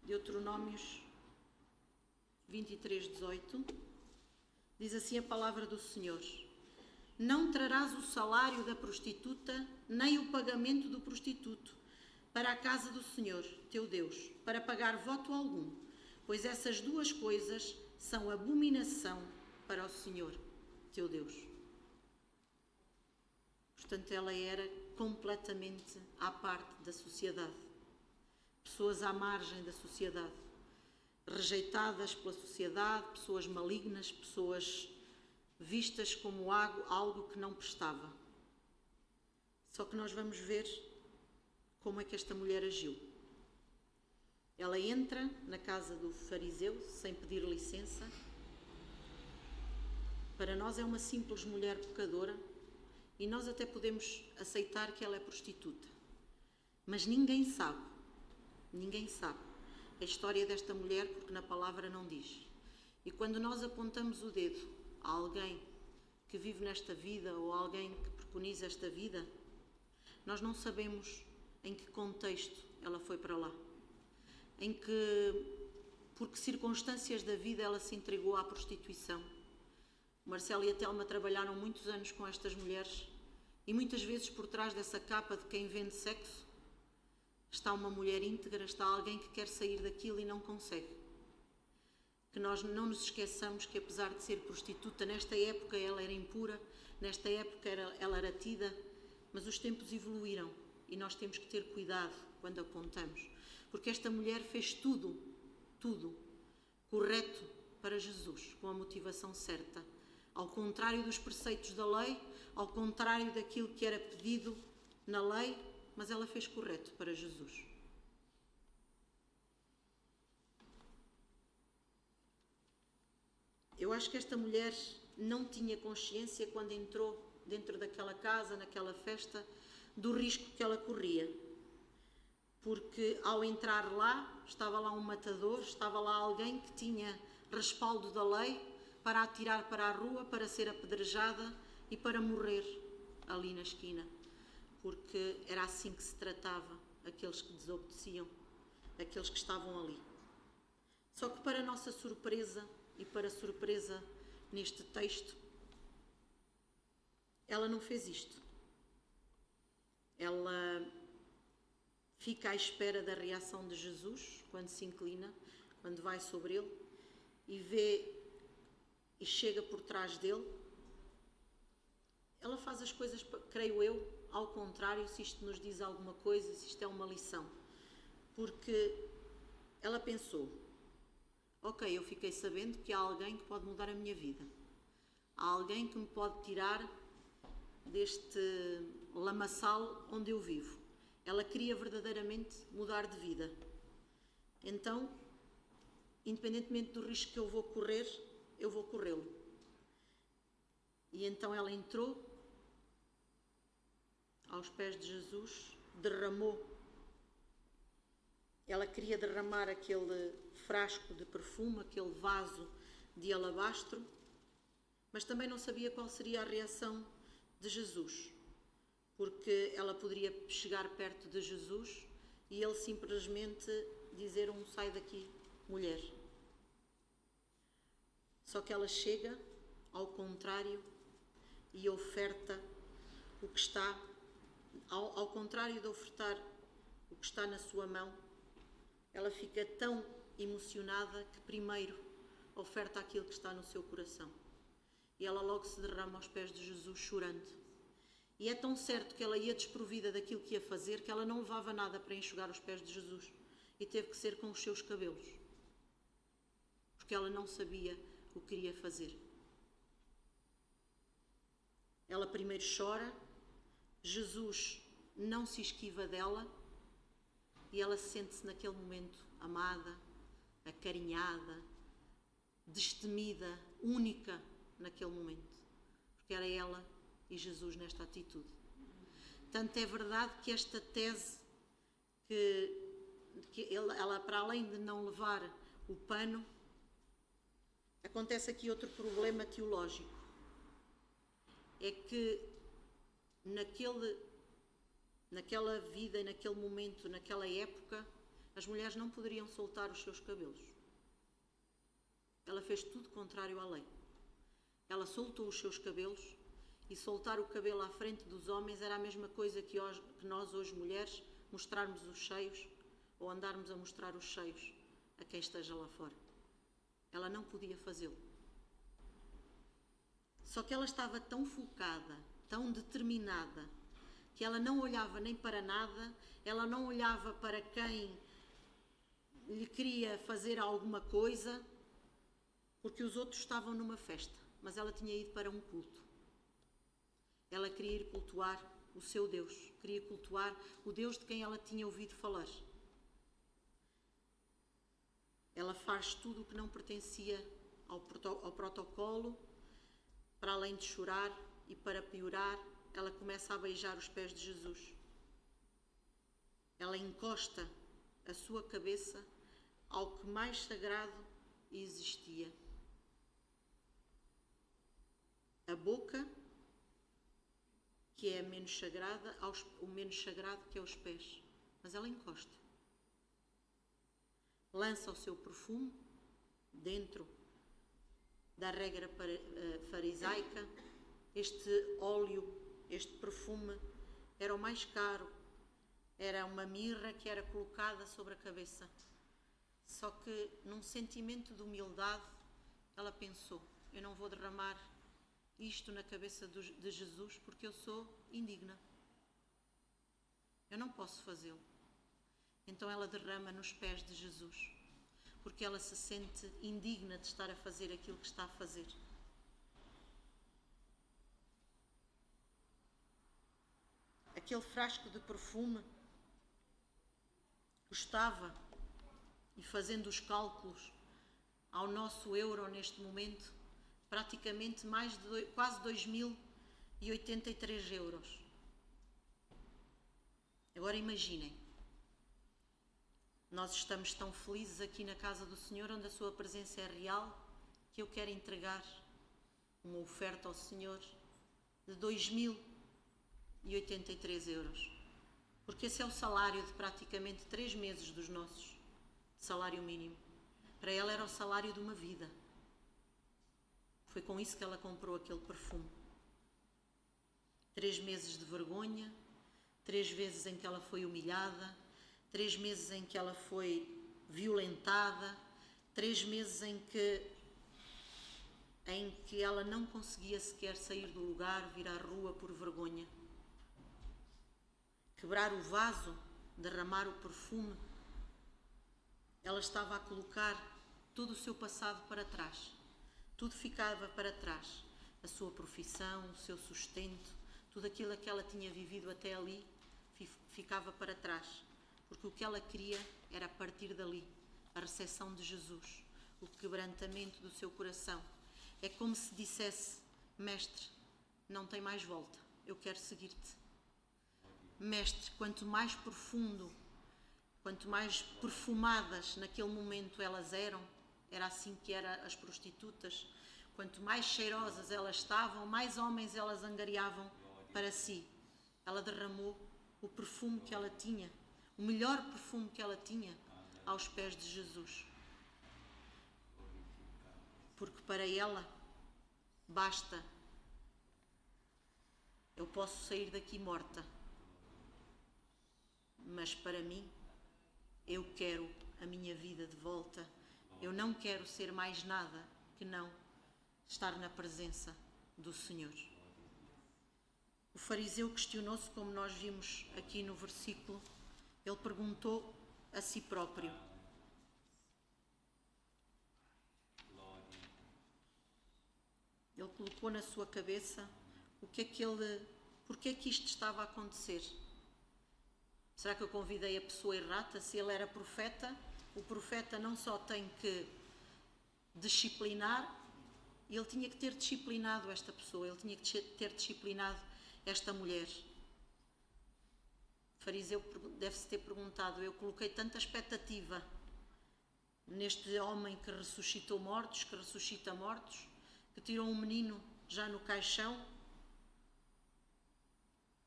Deuteronômios 23, 18, diz assim a palavra do Senhor: não trarás o salário da prostituta, nem o pagamento do prostituto, para a casa do Senhor, teu Deus, para pagar voto algum, pois essas duas coisas são abominação para o Senhor, teu Deus. Portanto, ela era completamente à parte da sociedade. Pessoas à margem da sociedade, rejeitadas pela sociedade, pessoas malignas, pessoas vistas como algo que não prestava. Só que nós vamos ver como é que esta mulher agiu. Ela entra na casa do fariseu sem pedir licença. Para nós é uma simples mulher pecadora e nós até podemos aceitar que ela é prostituta. Mas ninguém sabe a história desta mulher, porque na palavra não diz. E quando nós apontamos o dedo a alguém que vive nesta vida ou a alguém que preconiza esta vida, nós não sabemos em que contexto ela foi para lá. Por que circunstâncias da vida ela se entregou à prostituição. O Marcelo e a Telma trabalharam muitos anos com estas mulheres e muitas vezes por trás dessa capa de quem vende sexo está uma mulher íntegra, está alguém que quer sair daquilo e não consegue. Que nós não nos esqueçamos que apesar de ser prostituta, nesta época ela era impura, nesta época ela era tida, mas os tempos evoluíram e nós temos que ter cuidado quando apontamos, porque esta mulher fez tudo correto para Jesus, com a motivação certa, ao contrário dos preceitos da lei, ao contrário daquilo que era pedido na lei, mas ela fez correto para Jesus. Eu acho que esta mulher não tinha consciência quando entrou dentro daquela casa, naquela festa, do risco que ela corria. Porque ao entrar lá, estava lá um matador, estava lá alguém que tinha respaldo da lei para atirar para a rua, para ser apedrejada e para morrer ali na esquina. porque era assim que se tratava aqueles que desobedeciam, aqueles que estavam ali. Só que para nossa surpresa, e para surpresa neste texto, ela não fez isto. Ela fica à espera da reação de Jesus, quando se inclina, quando vai sobre ele, e vê e chega por trás dele. Ela faz as coisas, creio eu, ao contrário, se isto nos diz alguma coisa, se isto é uma lição. Porque ela pensou, ok, eu fiquei sabendo que há alguém que pode mudar a minha vida. Há alguém que me pode tirar deste lamaçal onde eu vivo. Ela queria verdadeiramente mudar de vida. Então, independentemente do risco que eu vou correr, eu vou corrê-lo. E então ela entrou aos pés de Jesus, derramou. Ela queria derramar aquele frasco de perfume, aquele vaso de alabastro, mas também não sabia qual seria a reação de Jesus, porque ela poderia chegar perto de Jesus e ele simplesmente dizer sai daqui, mulher. Só que ela chega ao contrário e oferta o que está, ao contrário de ofertar o que está na sua mão, ela fica tão emocionada que primeiro oferta aquilo que está no seu coração. E ela logo se derrama aos pés de Jesus chorando. E é tão certo que ela ia desprovida daquilo que ia fazer que ela não levava nada para enxugar os pés de Jesus e teve que ser com os seus cabelos, porque ela não sabia o que queria fazer. Ela primeiro chora, Jesus não se esquiva dela e ela sente-se naquele momento amada, acarinhada, destemida, única naquele momento, porque era ela e Jesus nesta atitude. Tanto é verdade que esta tese, que ela para além de não levar o pano, acontece aqui outro problema teológico. É que naquela vida, naquele momento, naquela época, as mulheres não poderiam soltar os seus cabelos. Ela fez tudo contrário à lei. Ela soltou os seus cabelos, e soltar o cabelo à frente dos homens era a mesma coisa que nós hoje, mulheres, mostrarmos os seios ou andarmos a mostrar os seios a quem esteja lá fora. Ela não podia fazê-lo. Só que ela estava tão focada, tão determinada, que ela não olhava nem para nada, ela não olhava para quem lhe queria fazer alguma coisa, porque os outros estavam numa festa, mas ela tinha ido para um culto. Ela queria ir cultuar o seu Deus, queria cultuar o Deus de quem ela tinha ouvido falar. Ela faz tudo o que não pertencia ao protocolo, para além de chorar, e para piorar, ela começa a beijar os pés de Jesus. Ela encosta a sua cabeça ao que mais sagrado existia. A boca, que é a menos sagrada, o menos sagrado, que é os pés. Mas ela encosta. Lança o seu perfume dentro da regra farisaica. Este óleo, este perfume, era o mais caro. Era uma mirra que era colocada sobre a cabeça. Só que, num sentimento de humildade, ela pensou, eu não vou derramar isto na cabeça de Jesus porque eu sou indigna. Eu não posso fazê-lo. Então ela derrama nos pés de Jesus, porque ela se sente indigna de estar a fazer aquilo que está a fazer. Aquele frasco de perfume custava, e fazendo os cálculos ao nosso euro neste momento, praticamente quase 2.083 euros. Agora imaginem, nós estamos tão felizes aqui na casa do Senhor, onde a sua presença é real, que eu quero entregar uma oferta ao Senhor de 2.000 €1.083. Porque esse é o salário de praticamente 3 meses dos nossos, de salário mínimo. Para ela era o salário de uma vida. Foi com isso que ela comprou aquele perfume. 3 meses de vergonha, 3 vezes em que ela foi humilhada, 3 meses em que ela foi violentada, 3 meses em que ela não conseguia sequer sair do lugar, vir à rua por vergonha. Quebrar o vaso, derramar o perfume, ela estava a colocar todo o seu passado para trás. Tudo ficava para trás. A sua profissão, o seu sustento, tudo aquilo que ela tinha vivido até ali ficava para trás. Porque o que ela queria era partir dali, a recepção de Jesus, o quebrantamento do seu coração. É como se dissesse: Mestre, não tem mais volta, eu quero seguir-te. Mestre, quanto mais profundo, quanto mais perfumadas naquele momento elas eram, era assim que eram as prostitutas, quanto mais cheirosas elas estavam, mais homens elas angariavam para si. Ela derramou o perfume que ela tinha, o melhor perfume que ela tinha, aos pés de Jesus. Porque para ela basta: eu posso sair daqui morta, mas para mim, eu quero a minha vida de volta. Eu não quero ser mais nada que não estar na presença do Senhor. O fariseu questionou-se, como nós vimos aqui no versículo. Ele perguntou a si próprio: ele colocou na sua cabeça porque é que isto estava a acontecer. Será que eu convidei a pessoa errata? Se ele era profeta, o profeta não só tem que disciplinar, ele tinha que ter disciplinado esta pessoa, ele tinha que ter disciplinado esta mulher. O fariseu deve-se ter perguntado: eu coloquei tanta expectativa neste homem que ressuscitou mortos, que ressuscita mortos, que tirou um menino já no caixão,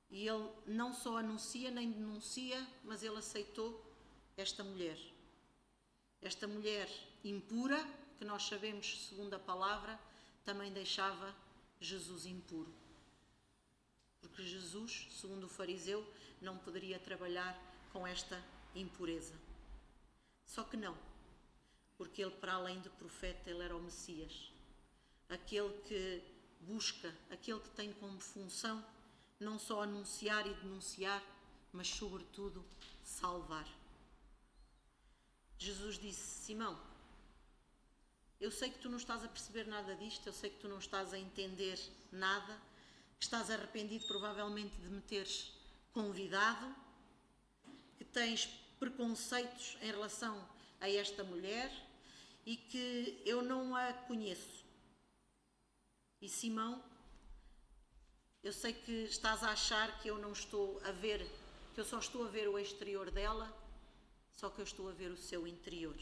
e ele não só anuncia nem denuncia, mas ele aceitou esta mulher. Esta mulher impura, que nós sabemos, segundo a palavra, também deixava Jesus impuro. Porque Jesus, segundo o fariseu, não poderia trabalhar com esta impureza. Só que não, porque ele, para além de profeta, ele era o Messias. Aquele que busca, aquele que tem como função não só anunciar e denunciar, mas sobretudo salvar. Jesus disse: Simão, eu sei que tu não estás a perceber nada disto, eu sei que tu não estás a entender nada, que estás arrependido provavelmente de me teres convidado, que tens preconceitos em relação a esta mulher e que eu não a conheço. E Simão, eu sei que estás a achar que eu não estou a ver, que eu só estou a ver o exterior dela, só que eu estou a ver o seu interior.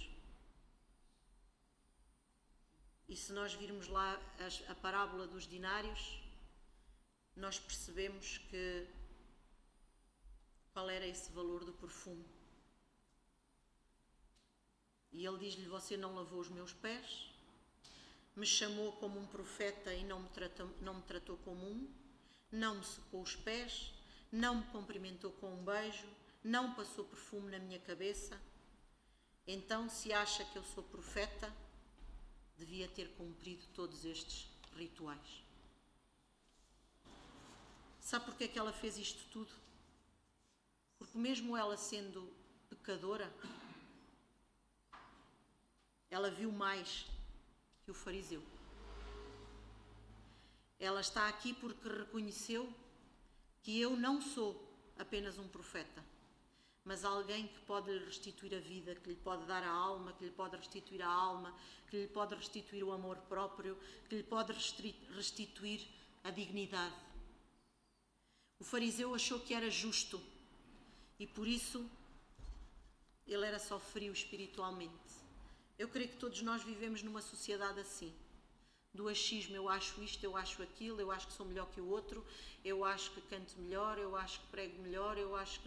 E se nós virmos lá a parábola dos dinários, nós percebemos qual era esse valor do perfume. E ele diz-lhe: você não lavou os meus pés, me chamou como um profeta e não me tratou como um, não me secou os pés, não me cumprimentou com um beijo, não passou perfume na minha cabeça. Então, se acha que eu sou profeta, devia ter cumprido todos estes rituais. Sabe porque é que ela fez isto tudo? Porque mesmo ela sendo pecadora, ela viu mais que o fariseu. Ela está aqui porque reconheceu que eu não sou apenas um profeta, mas alguém que pode lhe restituir a vida, que lhe pode dar a alma, que lhe pode restituir a alma, que lhe pode restituir o amor próprio, que lhe pode restituir a dignidade. O fariseu achou que era justo e por isso ele era só frio espiritualmente. Eu creio que todos nós vivemos numa sociedade assim. do achismo, eu acho isto, eu acho aquilo, eu acho que sou melhor que o outro, eu acho que canto melhor, eu acho que prego melhor, eu acho.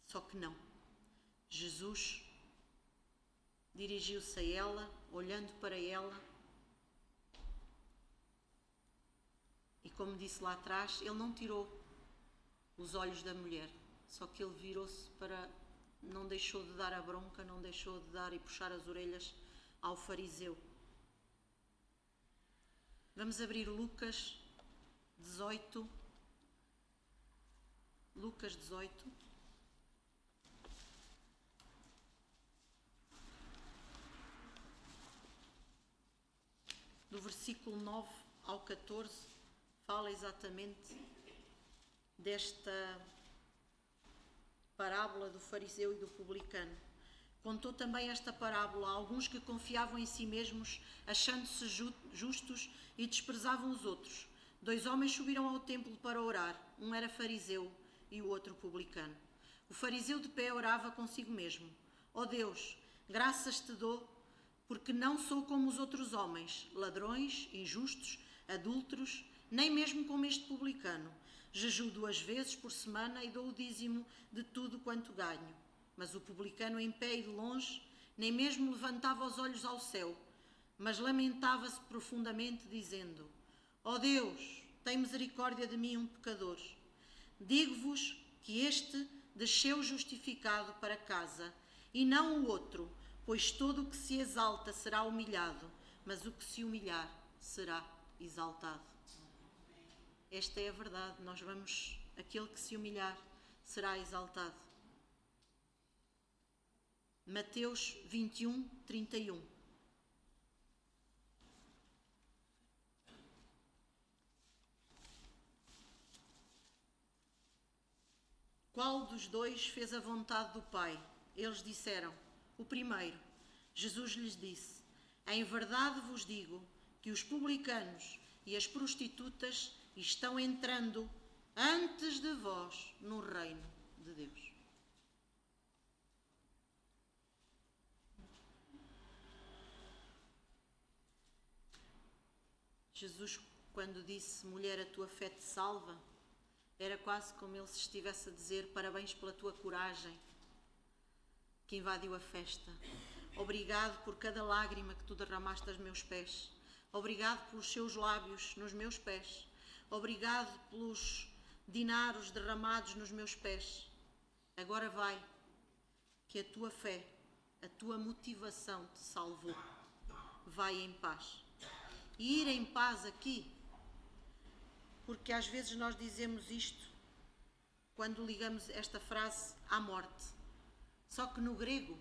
Só que não. Jesus dirigiu-se a ela, olhando para ela, e como disse lá atrás, ele não tirou os olhos da mulher, só que ele virou-se para... não deixou de dar a bronca, não deixou de dar e puxar as orelhas ao fariseu. Vamos abrir Lucas 18. Lucas 18. Do versículo 9 ao 14, fala exatamente desta parábola do fariseu e do publicano. Contou também esta parábola a alguns que confiavam em si mesmos, achando-se justos e desprezavam os outros. 2 homens subiram ao templo para orar. Um era fariseu e o outro publicano. O fariseu de pé orava consigo mesmo. Ó Deus, graças te dou, porque não sou como os outros homens, ladrões, injustos, adúlteros, nem mesmo como este publicano. Jejuo 2 vezes por semana e dou o dízimo de tudo quanto ganho. Mas o publicano, em pé e de longe, nem mesmo levantava os olhos ao céu, mas lamentava-se profundamente, dizendo: ó Deus, tem misericórdia de mim, um pecador. Digo-vos que este desceu justificado para casa, e não o outro, pois todo o que se exalta será humilhado, mas o que se humilhar será exaltado. Esta é a verdade, aquele que se humilhar será exaltado. Mateus 21, 31. Qual dos dois fez a vontade do Pai? Eles disseram: o primeiro. Jesus lhes disse: em verdade vos digo que os publicanos e as prostitutas estão entrando antes de vós no reino de Deus. Jesus, quando disse: mulher, a tua fé te salva, era quase como ele se estivesse a dizer: parabéns pela tua coragem que invadiu a festa. Obrigado por cada lágrima que tu derramaste aos meus pés. Obrigado pelos seus lábios nos meus pés. Obrigado pelos dinaros derramados nos meus pés. Agora vai, que a tua fé, a tua motivação te salvou. Vai em paz. E ir em paz aqui, porque às vezes nós dizemos isto quando ligamos esta frase à morte. Só que no grego,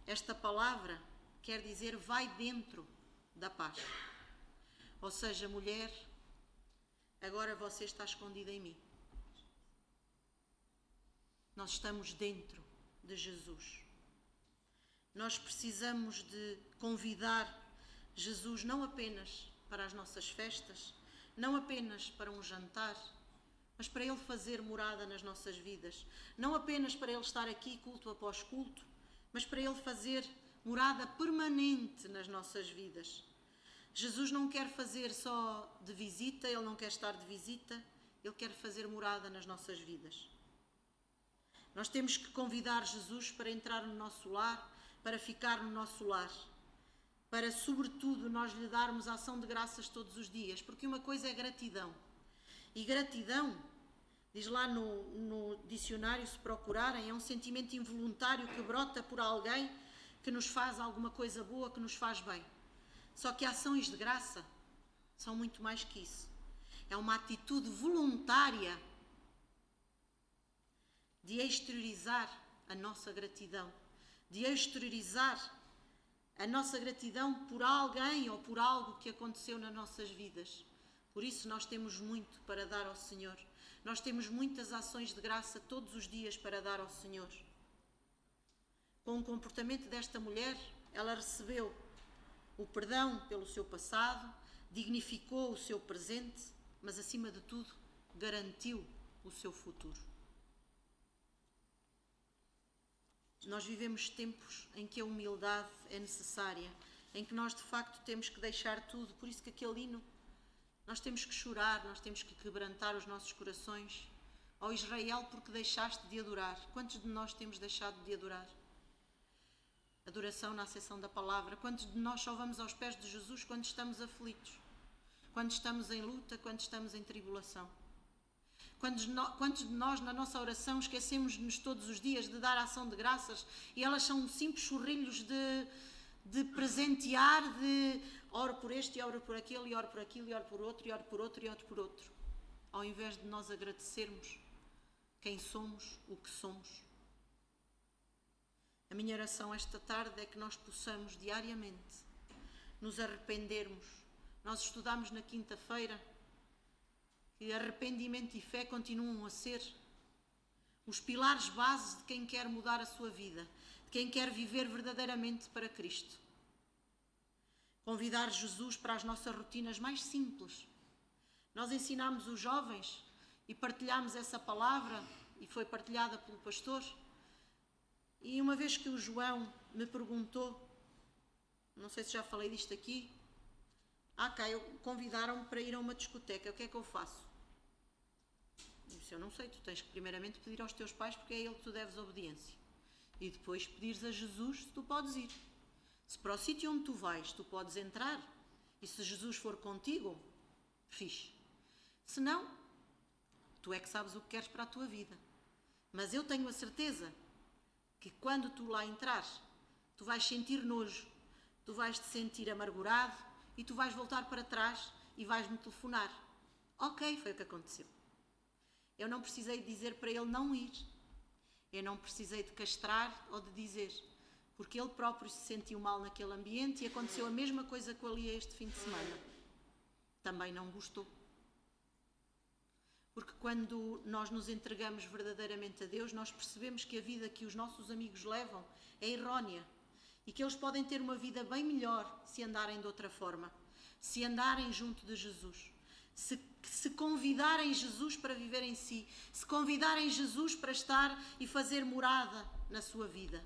esta palavra quer dizer vai dentro da paz. Ou seja, mulher, agora você está escondida em mim. Nós estamos dentro de Jesus. Nós precisamos de convidar Jesus não apenas para as nossas festas, não apenas para um jantar, mas para Ele fazer morada nas nossas vidas. Não apenas para Ele estar aqui culto após culto, mas para Ele fazer morada permanente nas nossas vidas. Jesus não quer fazer só de visita, Ele não quer estar de visita, Ele quer fazer morada nas nossas vidas. Nós temos que convidar Jesus para entrar no nosso lar, para ficar no nosso lar, para, sobretudo, nós lhe darmos ação de graças todos os dias, porque uma coisa é gratidão. E gratidão, diz lá no dicionário, se procurarem, é um sentimento involuntário que brota por alguém que nos faz alguma coisa boa, que nos faz bem. Só que ações de graça são muito mais que isso. É uma atitude voluntária de exteriorizar a nossa gratidão, de exteriorizar a nossa gratidão por alguém ou por algo que aconteceu nas nossas vidas. Por isso nós temos muito para dar ao Senhor. Nós temos muitas ações de graça todos os dias para dar ao Senhor. Com o comportamento desta mulher, ela recebeu o perdão pelo seu passado, dignificou o seu presente, mas acima de tudo, garantiu o seu futuro. Nós vivemos tempos em que a humildade é necessária, em que nós de facto temos que deixar tudo. Por isso que aquele hino, nós temos que chorar, nós temos que quebrantar os nossos corações. Ó Israel, porque deixaste de adorar. Quantos de nós temos deixado de adorar? Adoração na acessão da palavra. Quantos de nós só vamos aos pés de Jesus quando estamos aflitos? Quando estamos em luta, quando estamos em tribulação? Quantos de nós, na nossa oração, esquecemos-nos todos os dias de dar ação de graças e elas são simples chorrilhos de presentear, de oro por este, e oro por aquele, e oro por aquilo, e oro por outro, e oro por outro, e oro por outro. Ao invés de nós agradecermos quem somos, o que somos. A minha oração esta tarde é que nós possamos diariamente nos arrependermos. Nós estudamos na quinta-feira que arrependimento e fé continuam a ser os pilares base de quem quer mudar a sua vida, de quem quer viver verdadeiramente para Cristo. Convidar Jesus para as nossas rotinas mais simples. Nós ensinámos os jovens e partilhámos essa palavra e foi partilhada pelo pastor. E uma vez que o João me perguntou, não sei se já falei disto aqui, convidaram-me para ir a uma discoteca, o que é que eu faço? Eu disse, eu não sei, tu tens que primeiramente pedir aos teus pais porque é a ele que tu deves obediência. E depois pedires a Jesus se tu podes ir. Se para o sítio onde tu vais, tu podes entrar, e se Jesus for contigo, fixe. Se não, tu é que sabes o que queres para a tua vida. Mas eu tenho a certeza que quando tu lá entrares, tu vais sentir nojo, tu vais te sentir amargurado e tu vais voltar para trás e vais-me telefonar. Ok, foi o que aconteceu. Eu não precisei de dizer para ele não ir. Eu não precisei de castrar ou de dizer, porque ele próprio se sentiu mal naquele ambiente e aconteceu a mesma coisa com ele este fim de semana. Também não gostou. Porque quando nós nos entregamos verdadeiramente a Deus, nós percebemos que a vida que os nossos amigos levam é errónea e que eles podem ter uma vida bem melhor se andarem de outra forma, se andarem junto de Jesus, se convidarem Jesus para viver em si, se convidarem Jesus para estar e fazer morada na sua vida.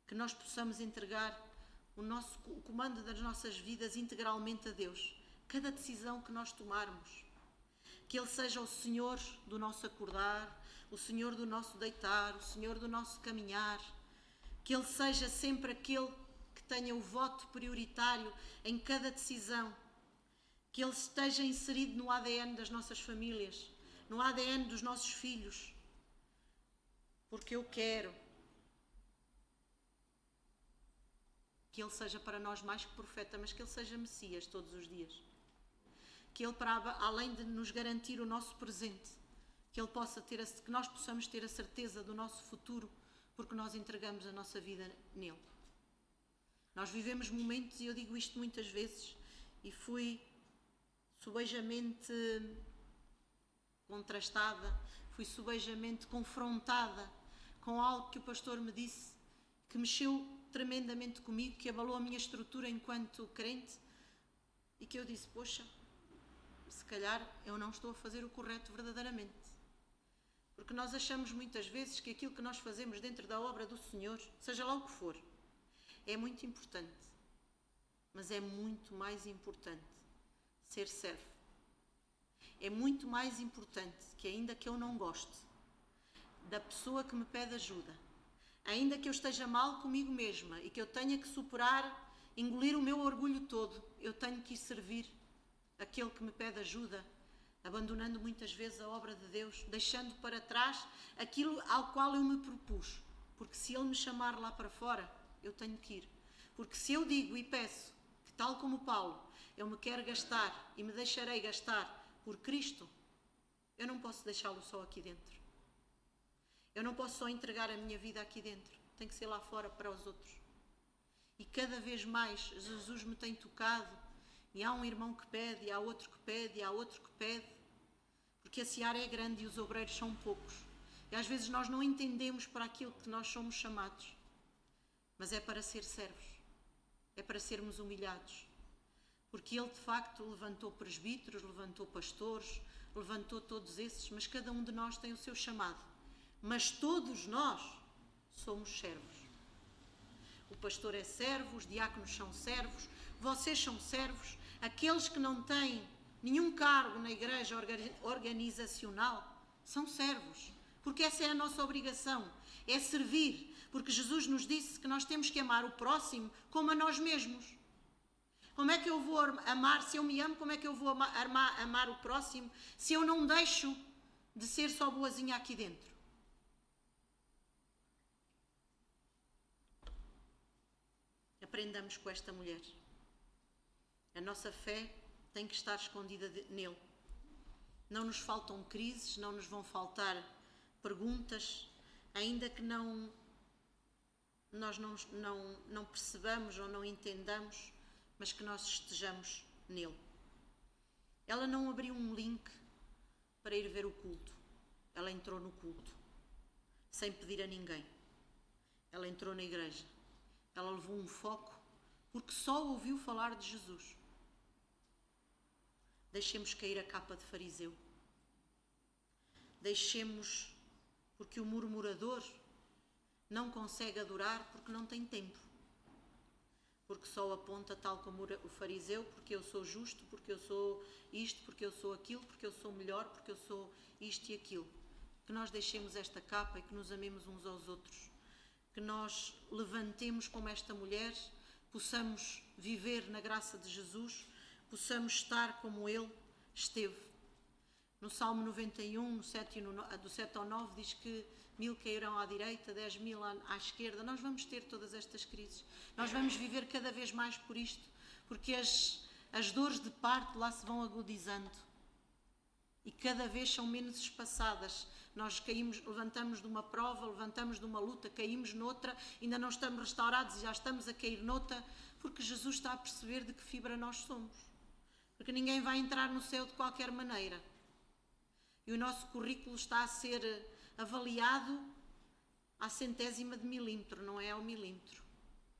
Que nós possamos entregar o comando das nossas vidas integralmente a Deus. Cada decisão que nós tomarmos. Que Ele seja o Senhor do nosso acordar, o Senhor do nosso deitar, o Senhor do nosso caminhar. Que Ele seja sempre aquele que tenha o voto prioritário em cada decisão. Que Ele esteja inserido no ADN das nossas famílias, no ADN dos nossos filhos. Porque eu quero que Ele seja para nós mais que profeta, mas que Ele seja Messias todos os dias. Que Ele, além de nos garantir o nosso presente, que nós possamos ter a certeza do nosso futuro, porque nós entregamos a nossa vida nele. Nós vivemos momentos, e eu digo isto muitas vezes, e fui subejamente contrastada, fui subejamente confrontada com algo que o pastor me disse, que mexeu tremendamente comigo, que abalou a minha estrutura enquanto crente, e que eu disse, poxa, se calhar eu não estou a fazer o correto verdadeiramente. Porque nós achamos muitas vezes que aquilo que nós fazemos dentro da obra do Senhor, seja lá o que for, é muito importante. Mas é muito mais importante ser servo. É muito mais importante que, ainda que eu não goste da pessoa que me pede ajuda, ainda que eu esteja mal comigo mesma e que eu tenha que superar, engolir o meu orgulho todo, eu tenho que ir servir aquele que me pede ajuda, abandonando muitas vezes a obra de Deus, deixando para trás aquilo ao qual eu me propus. Porque se Ele me chamar lá para fora, eu tenho que ir. Porque se eu digo e peço que, tal como Paulo, eu me quero gastar e me deixarei gastar por Cristo, eu não posso deixá-lo só aqui dentro. Eu não posso só entregar a minha vida aqui dentro. Tem que ser lá fora para os outros. E cada vez mais Jesus me tem tocado. E há um irmão que pede, e há outro que pede, e há outro que pede. Porque a seara é grande e os obreiros são poucos. E às vezes nós não entendemos para aquilo que nós somos chamados. Mas é para ser servos. É para sermos humilhados. Porque Ele de facto levantou presbíteros, levantou pastores, levantou todos esses, mas cada um de nós tem o seu chamado. Mas todos nós somos servos. O pastor é servo, os diáconos são servos, vocês são servos, aqueles que não têm nenhum cargo na igreja organizacional são servos, porque essa é a nossa obrigação, é servir, porque Jesus nos disse que nós temos que amar o próximo como a nós mesmos. Como é que eu vou amar, se eu me amo, como é que eu vou amar o próximo se eu não deixo de ser só boazinha aqui dentro? Aprendamos com esta mulher. A nossa fé tem que estar escondida nele. Não nos faltam crises, não nos vão faltar perguntas, ainda que nós não percebamos ou não entendamos, mas que nós estejamos nele. Ela não abriu um link para ir ver o culto. Ela entrou no culto, sem pedir a ninguém. Ela entrou na igreja. Ela levou um foco, porque só ouviu falar de Jesus. Deixemos cair a capa de fariseu. Deixemos, porque o murmurador não consegue adorar porque não tem tempo. Porque só aponta tal como o fariseu, porque eu sou justo, porque eu sou isto, porque eu sou aquilo, porque eu sou melhor, porque eu sou isto e aquilo. Que nós deixemos esta capa e que nos amemos uns aos outros. Que nós levantemos como esta mulher, possamos viver na graça de Jesus, possamos estar como ele esteve. No Salmo 91, do 7 ao 9, diz que 1000 cairão à direita, 10.000 à esquerda. Nós vamos ter todas estas crises. Nós vamos viver cada vez mais por isto, porque as dores de parto lá se vão agudizando. E cada vez são menos espaçadas. Nós levantamos de uma prova, levantamos de uma luta, caímos noutra, ainda não estamos restaurados e já estamos a cair noutra, porque Jesus está a perceber de que fibra nós somos. Porque ninguém vai entrar no céu de qualquer maneira. E o nosso currículo está a ser avaliado à centésima de milímetro, não é ao milímetro,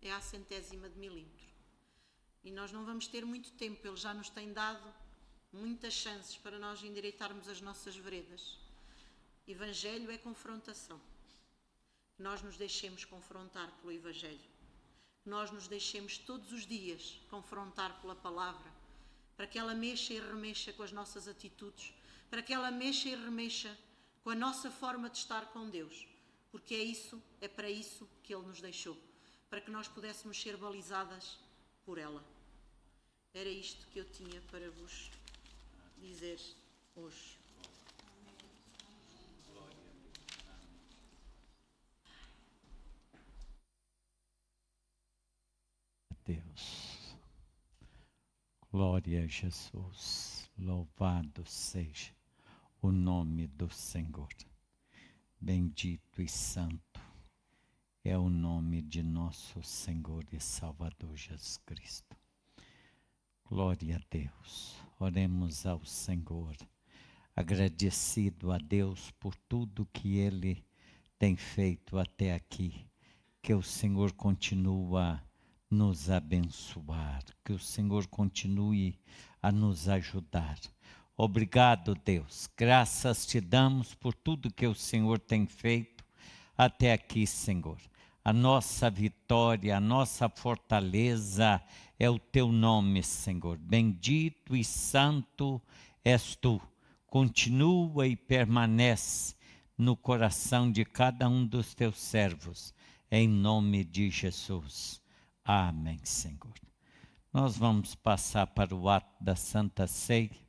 é à centésima de milímetro. E nós não vamos ter muito tempo, ele já nos tem dado muitas chances para nós endireitarmos as nossas veredas. Evangelho é confrontação. Que nós nos deixemos confrontar pelo Evangelho. Que nós nos deixemos todos os dias confrontar pela palavra, para que ela mexa e remexa com as nossas atitudes, para que ela mexa e remexa com a nossa forma de estar com Deus, porque é para isso que Ele nos deixou, para que nós pudéssemos ser balizadas por ela. Era isto que eu tinha para vos dizer hoje. Deus, glória a Jesus, louvado seja o nome do Senhor. Bendito e santo é o nome de nosso Senhor e Salvador Jesus Cristo. Glória a Deus. Oremos ao Senhor, agradecido a Deus por tudo que Ele tem feito até aqui. Que o Senhor continue a nos abençoar, que o Senhor continue a nos ajudar. Obrigado, Deus. Graças te damos por tudo que o Senhor tem feito até aqui, Senhor. A nossa vitória, a nossa fortaleza é o teu nome, Senhor. Bendito e santo és tu. Continua e permanece no coração de cada um dos teus servos, em nome de Jesus. Amém, Senhor. Nós vamos passar para o ato da Santa Ceia.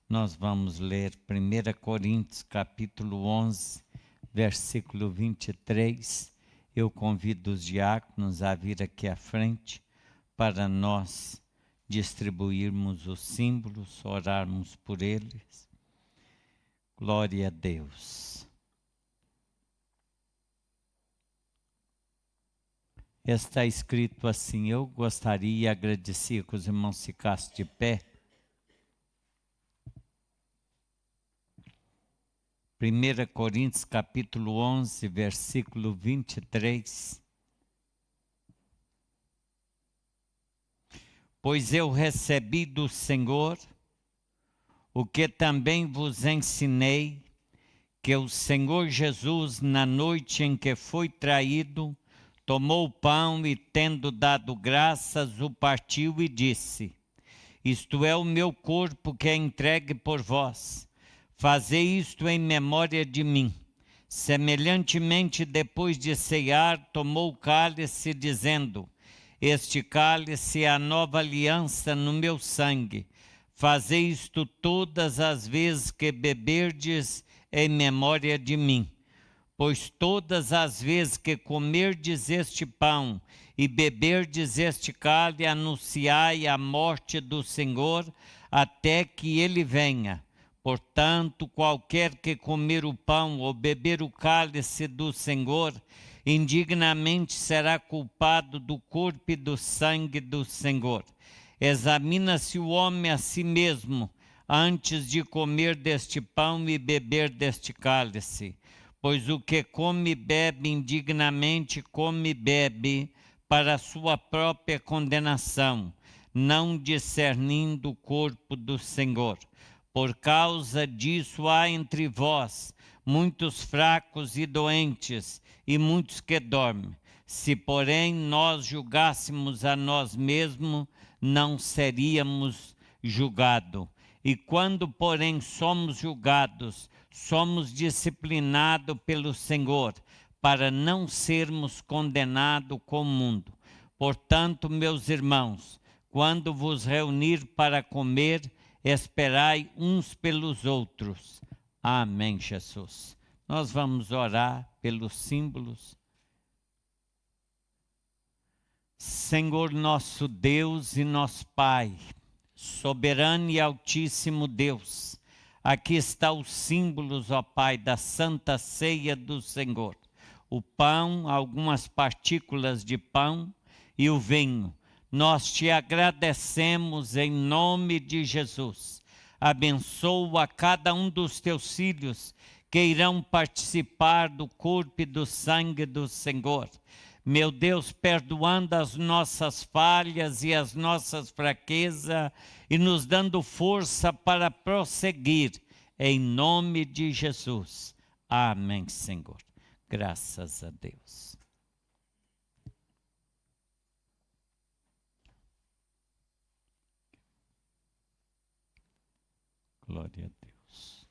Nós vamos ler 1 Coríntios, capítulo 11, versículo 23. Eu convido os diáconos a vir aqui à frente para nós distribuirmos os símbolos, orarmos por eles. Glória a Deus. Está escrito assim, eu gostaria e agradecia que os irmãos ficassem de pé. 1 Coríntios capítulo 11, versículo 23. Pois eu recebi do Senhor o que também vos ensinei, que o Senhor Jesus, na noite em que foi traído, tomou o pão e, tendo dado graças, o partiu e disse: Isto é o meu corpo que é entregue por vós. Fazei isto em memória de mim. Semelhantemente, depois de ceiar, tomou o cálice, dizendo: Este cálice é a nova aliança no meu sangue. Fazei isto todas as vezes que beberdes em memória de mim. Pois todas as vezes que comerdes este pão e beberdes este cálice, anunciai a morte do Senhor até que ele venha. Portanto, qualquer que comer o pão ou beber o cálice do Senhor, indignamente será culpado do corpo e do sangue do Senhor. Examina-se o homem a si mesmo antes de comer deste pão e beber deste cálice. Pois o que come e bebe indignamente, come e bebe para a sua própria condenação, não discernindo o corpo do Senhor. Por causa disso há entre vós muitos fracos e doentes, e muitos que dormem. Se, porém, nós julgássemos a nós mesmos, não seríamos julgados. E quando, porém, somos julgados, somos disciplinados pelo Senhor, para não sermos condenados com o mundo. Portanto, meus irmãos, quando vos reunir para comer, esperai uns pelos outros. Amém, Jesus. Nós vamos orar pelos símbolos. Senhor nosso Deus e nosso Pai, soberano e altíssimo Deus, aqui está os símbolos, ó Pai, da Santa Ceia do Senhor. O pão, algumas partículas de pão e o vinho. Nós te agradecemos em nome de Jesus. Abençoa cada um dos teus filhos que irão participar do corpo e do sangue do Senhor. Meu Deus, perdoando as nossas falhas e as nossas fraquezas e nos dando força para prosseguir, em nome de Jesus. Amém, Senhor. Graças a Deus. Glória a Deus.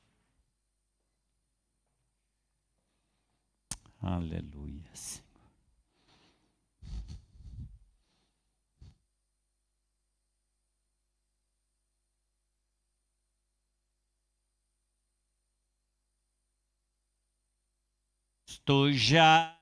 Aleluia, Senhor. Estou já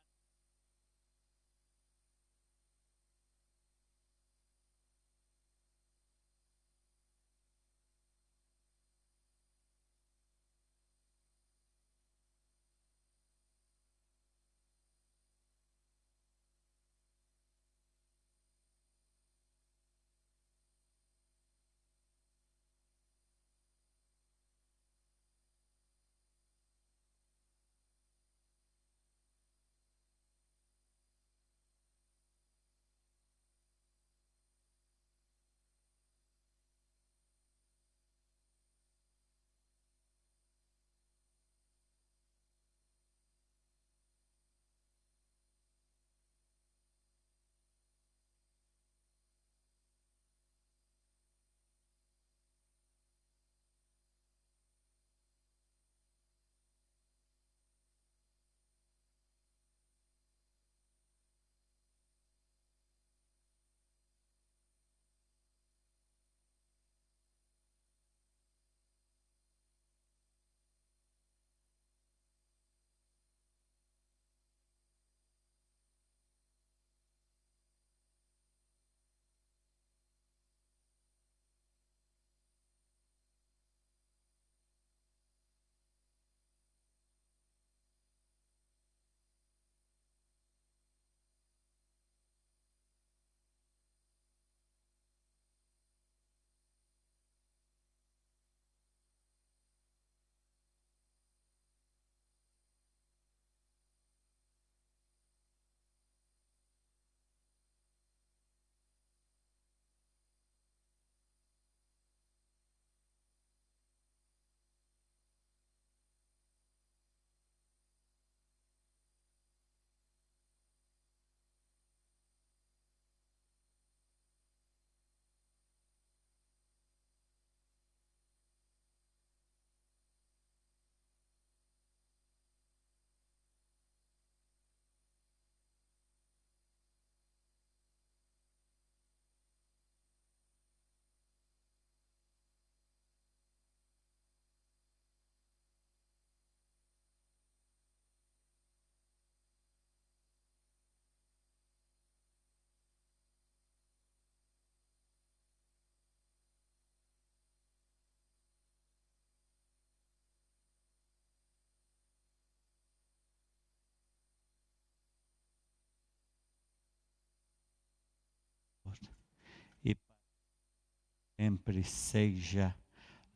sempre seja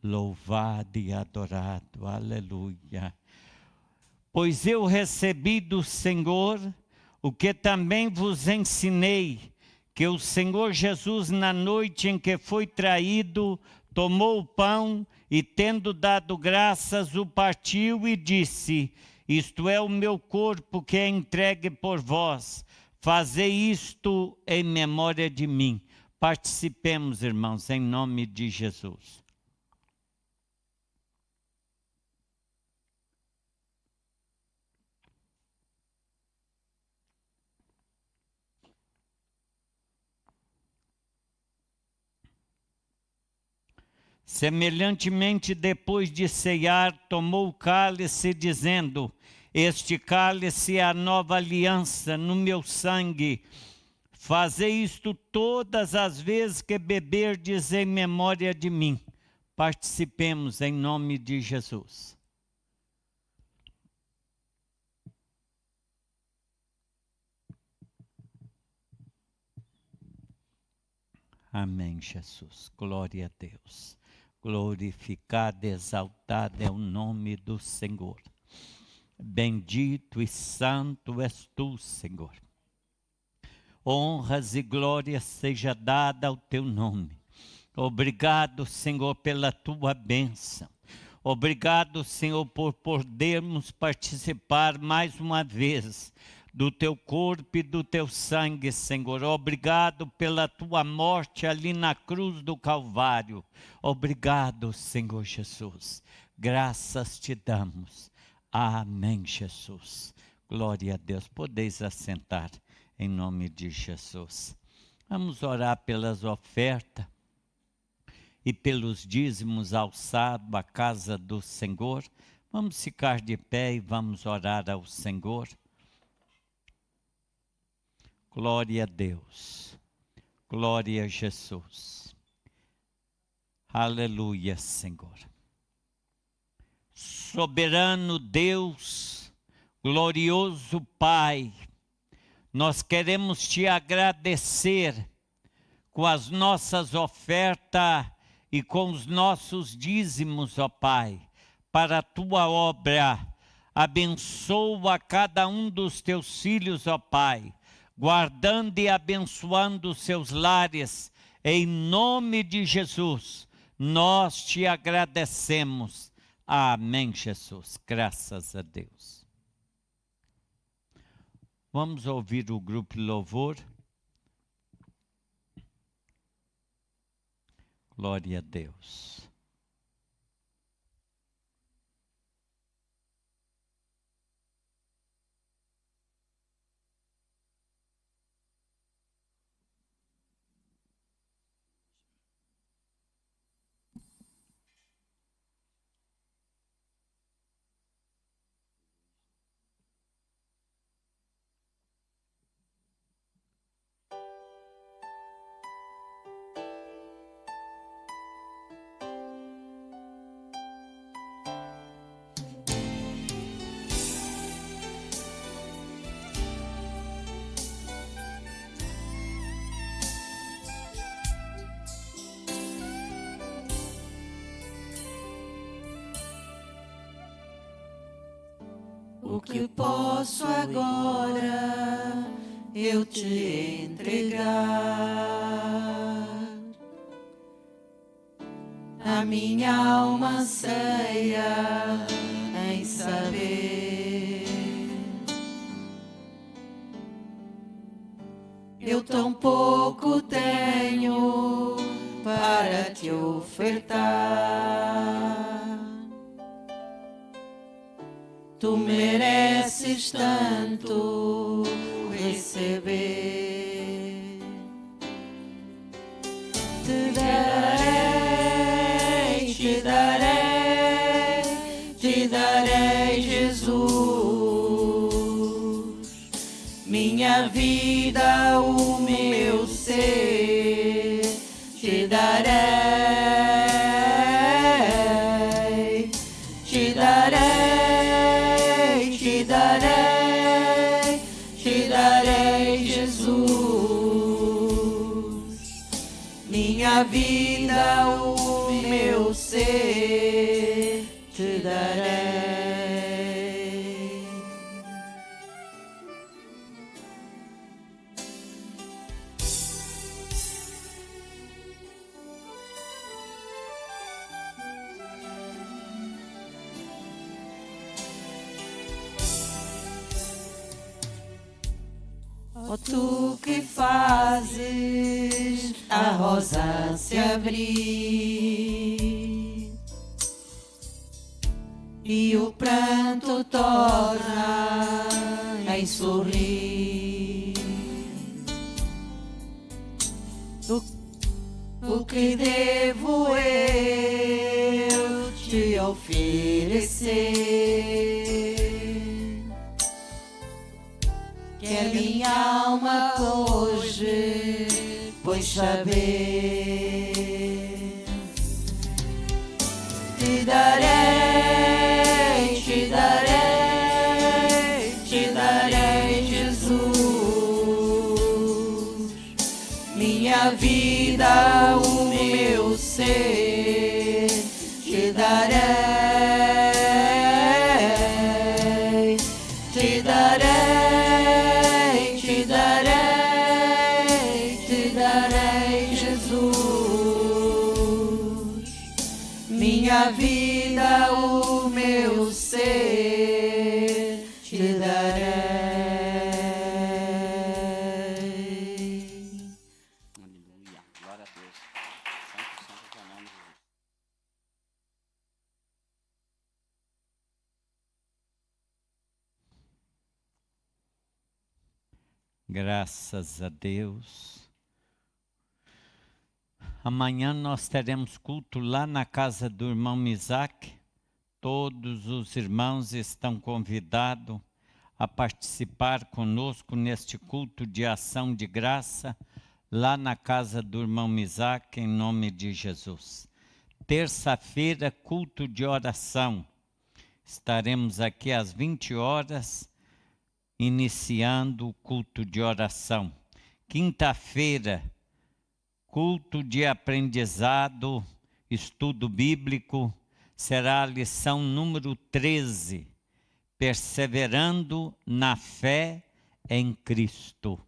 louvado e adorado. Aleluia. Pois eu recebi do Senhor o que também vos ensinei, que o Senhor Jesus, na noite em que foi traído, tomou o pão e, tendo dado graças, o partiu e disse: isto é o meu corpo que é entregue por vós. Fazei isto em memória de mim. Participemos, irmãos, em nome de Jesus. Semelhantemente, depois de ceiar, tomou o cálice, dizendo: este cálice é a nova aliança no meu sangue. Fazei isto todas as vezes que beberdes em memória de mim. Participemos em nome de Jesus. Amém, Jesus. Glória a Deus. Glorificado, exaltado é o nome do Senhor. Bendito e santo és tu, Senhor. Honras e glórias seja dada ao teu nome. Obrigado, Senhor, pela tua bênção. Obrigado, Senhor, por podermos participar mais uma vez do teu corpo e do teu sangue, Senhor. Obrigado pela tua morte ali na cruz do Calvário. Obrigado, Senhor Jesus. Graças te damos. Amém, Jesus. Glória a Deus. Podeis assentar em nome de Jesus. Vamos orar pelas ofertas e pelos dízimos alçados à casa do Senhor. Vamos ficar de pé e vamos orar ao Senhor. Glória a Deus. Glória a Jesus. Aleluia, Senhor. Soberano Deus, glorioso Pai, nós queremos te agradecer com as nossas ofertas e com os nossos dízimos, ó Pai, para a tua obra. Abençoa cada um dos teus filhos, ó Pai, guardando e abençoando os seus lares, em nome de Jesus. Nós te agradecemos. Amém, Jesus. Graças a Deus. Vamos ouvir o grupo Louvor. Glória a Deus. O que posso agora eu te entregar? A minha alma anseia em saber. Eu tão pouco tenho para te ofertar. Tu mereces tanto receber. Te darei, te darei, te darei, Jesus, minha vida, o meu ser, te darei, te darei. Te darei, Jesus, minha minha vida, o meu ser, te darei. Ó tu que fazes a rosa se abrir e o pranto torna em sorrir, o que devo eu te oferecer? Quer minha alma hoje, pois saber, te darei, te darei, te darei, Jesus, minha vida, o meu ser, te darei, te darei. Minha vida, o meu ser, te darei. Aleluia, glória a Deus. Santo, santo é o nome de Jesus. Graças a Deus. Amanhã nós teremos culto lá na casa do irmão Isaac. Todos os irmãos estão convidados a participar conosco neste culto de ação de graça, lá na casa do irmão Isaac, em nome de Jesus. Terça-feira, culto de oração. Estaremos aqui às 20 horas, iniciando o culto de oração. Quinta-feira, culto de aprendizado, estudo bíblico, será a lição número 13, perseverando na fé em Cristo.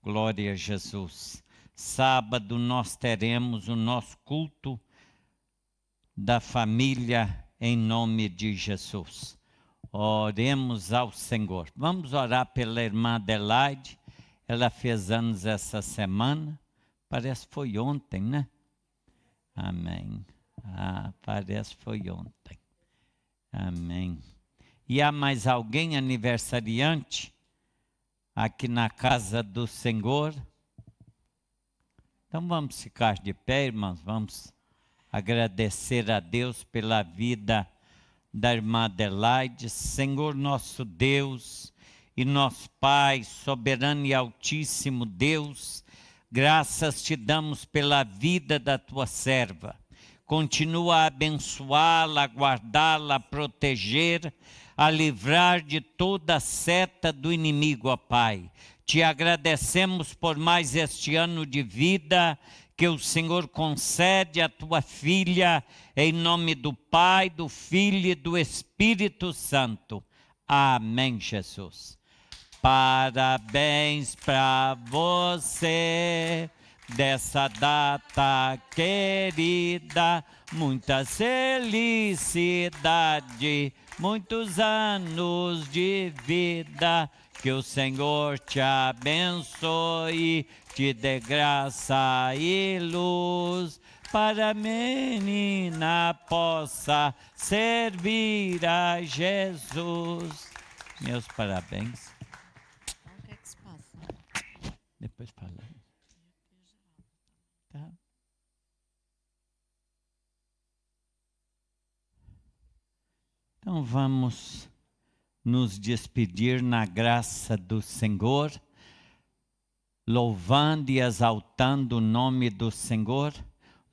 Glória a Jesus. Sábado nós teremos o nosso culto da família em nome de Jesus. Oremos ao Senhor. Vamos orar pela irmã Adelaide. Ela fez anos essa semana. Parece que foi ontem, né? Amém. Parece que foi ontem. Amém. E há mais alguém aniversariante aqui na casa do Senhor? Então vamos ficar de pé, irmãos. Vamos agradecer a Deus pela vida da irmã Adelaide. Senhor nosso Deus e nosso Pai, soberano e altíssimo Deus, graças te damos pela vida da tua serva. Continua a abençoá-la, a guardá-la, a proteger, a livrar de toda seta do inimigo, ó Pai. Te agradecemos por mais este ano de vida que o Senhor concede à tua filha, em nome do Pai, do Filho e do Espírito Santo. Amém, Jesus. Parabéns para você, dessa data querida, muita felicidade, muitos anos de vida, que o Senhor te abençoe, te dê graça e luz, para a menina possa servir a Jesus. Meus parabéns. O que é que se passa? Depois fala. Tá? Então vamos nos despedir na graça do Senhor, louvando e exaltando o nome do Senhor.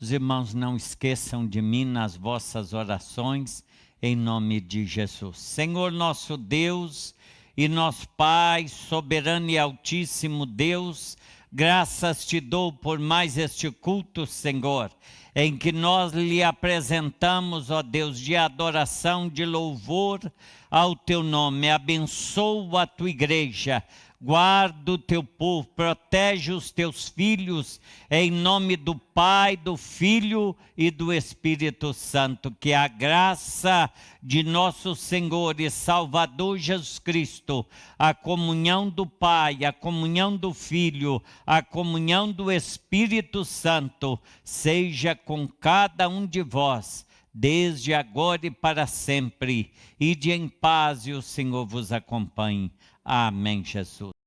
Os irmãos, não esqueçam de mim nas vossas orações, em nome de Jesus. Senhor nosso Deus e nosso Pai, soberano e altíssimo Deus, Graças te dou por mais este culto, Senhor, em que nós lhe apresentamos, ó Deus, de adoração, de louvor ao teu nome. Abençoa a tua igreja, guarda o teu povo, protege os teus filhos, em nome do Pai, do Filho e do Espírito Santo. Que a graça de nosso Senhor e Salvador Jesus Cristo, a comunhão do Pai, a comunhão do Filho, a comunhão do Espírito Santo, seja com cada um de vós, desde agora e para sempre. Ide em paz e o Senhor vos acompanhe. Amém, Jesus.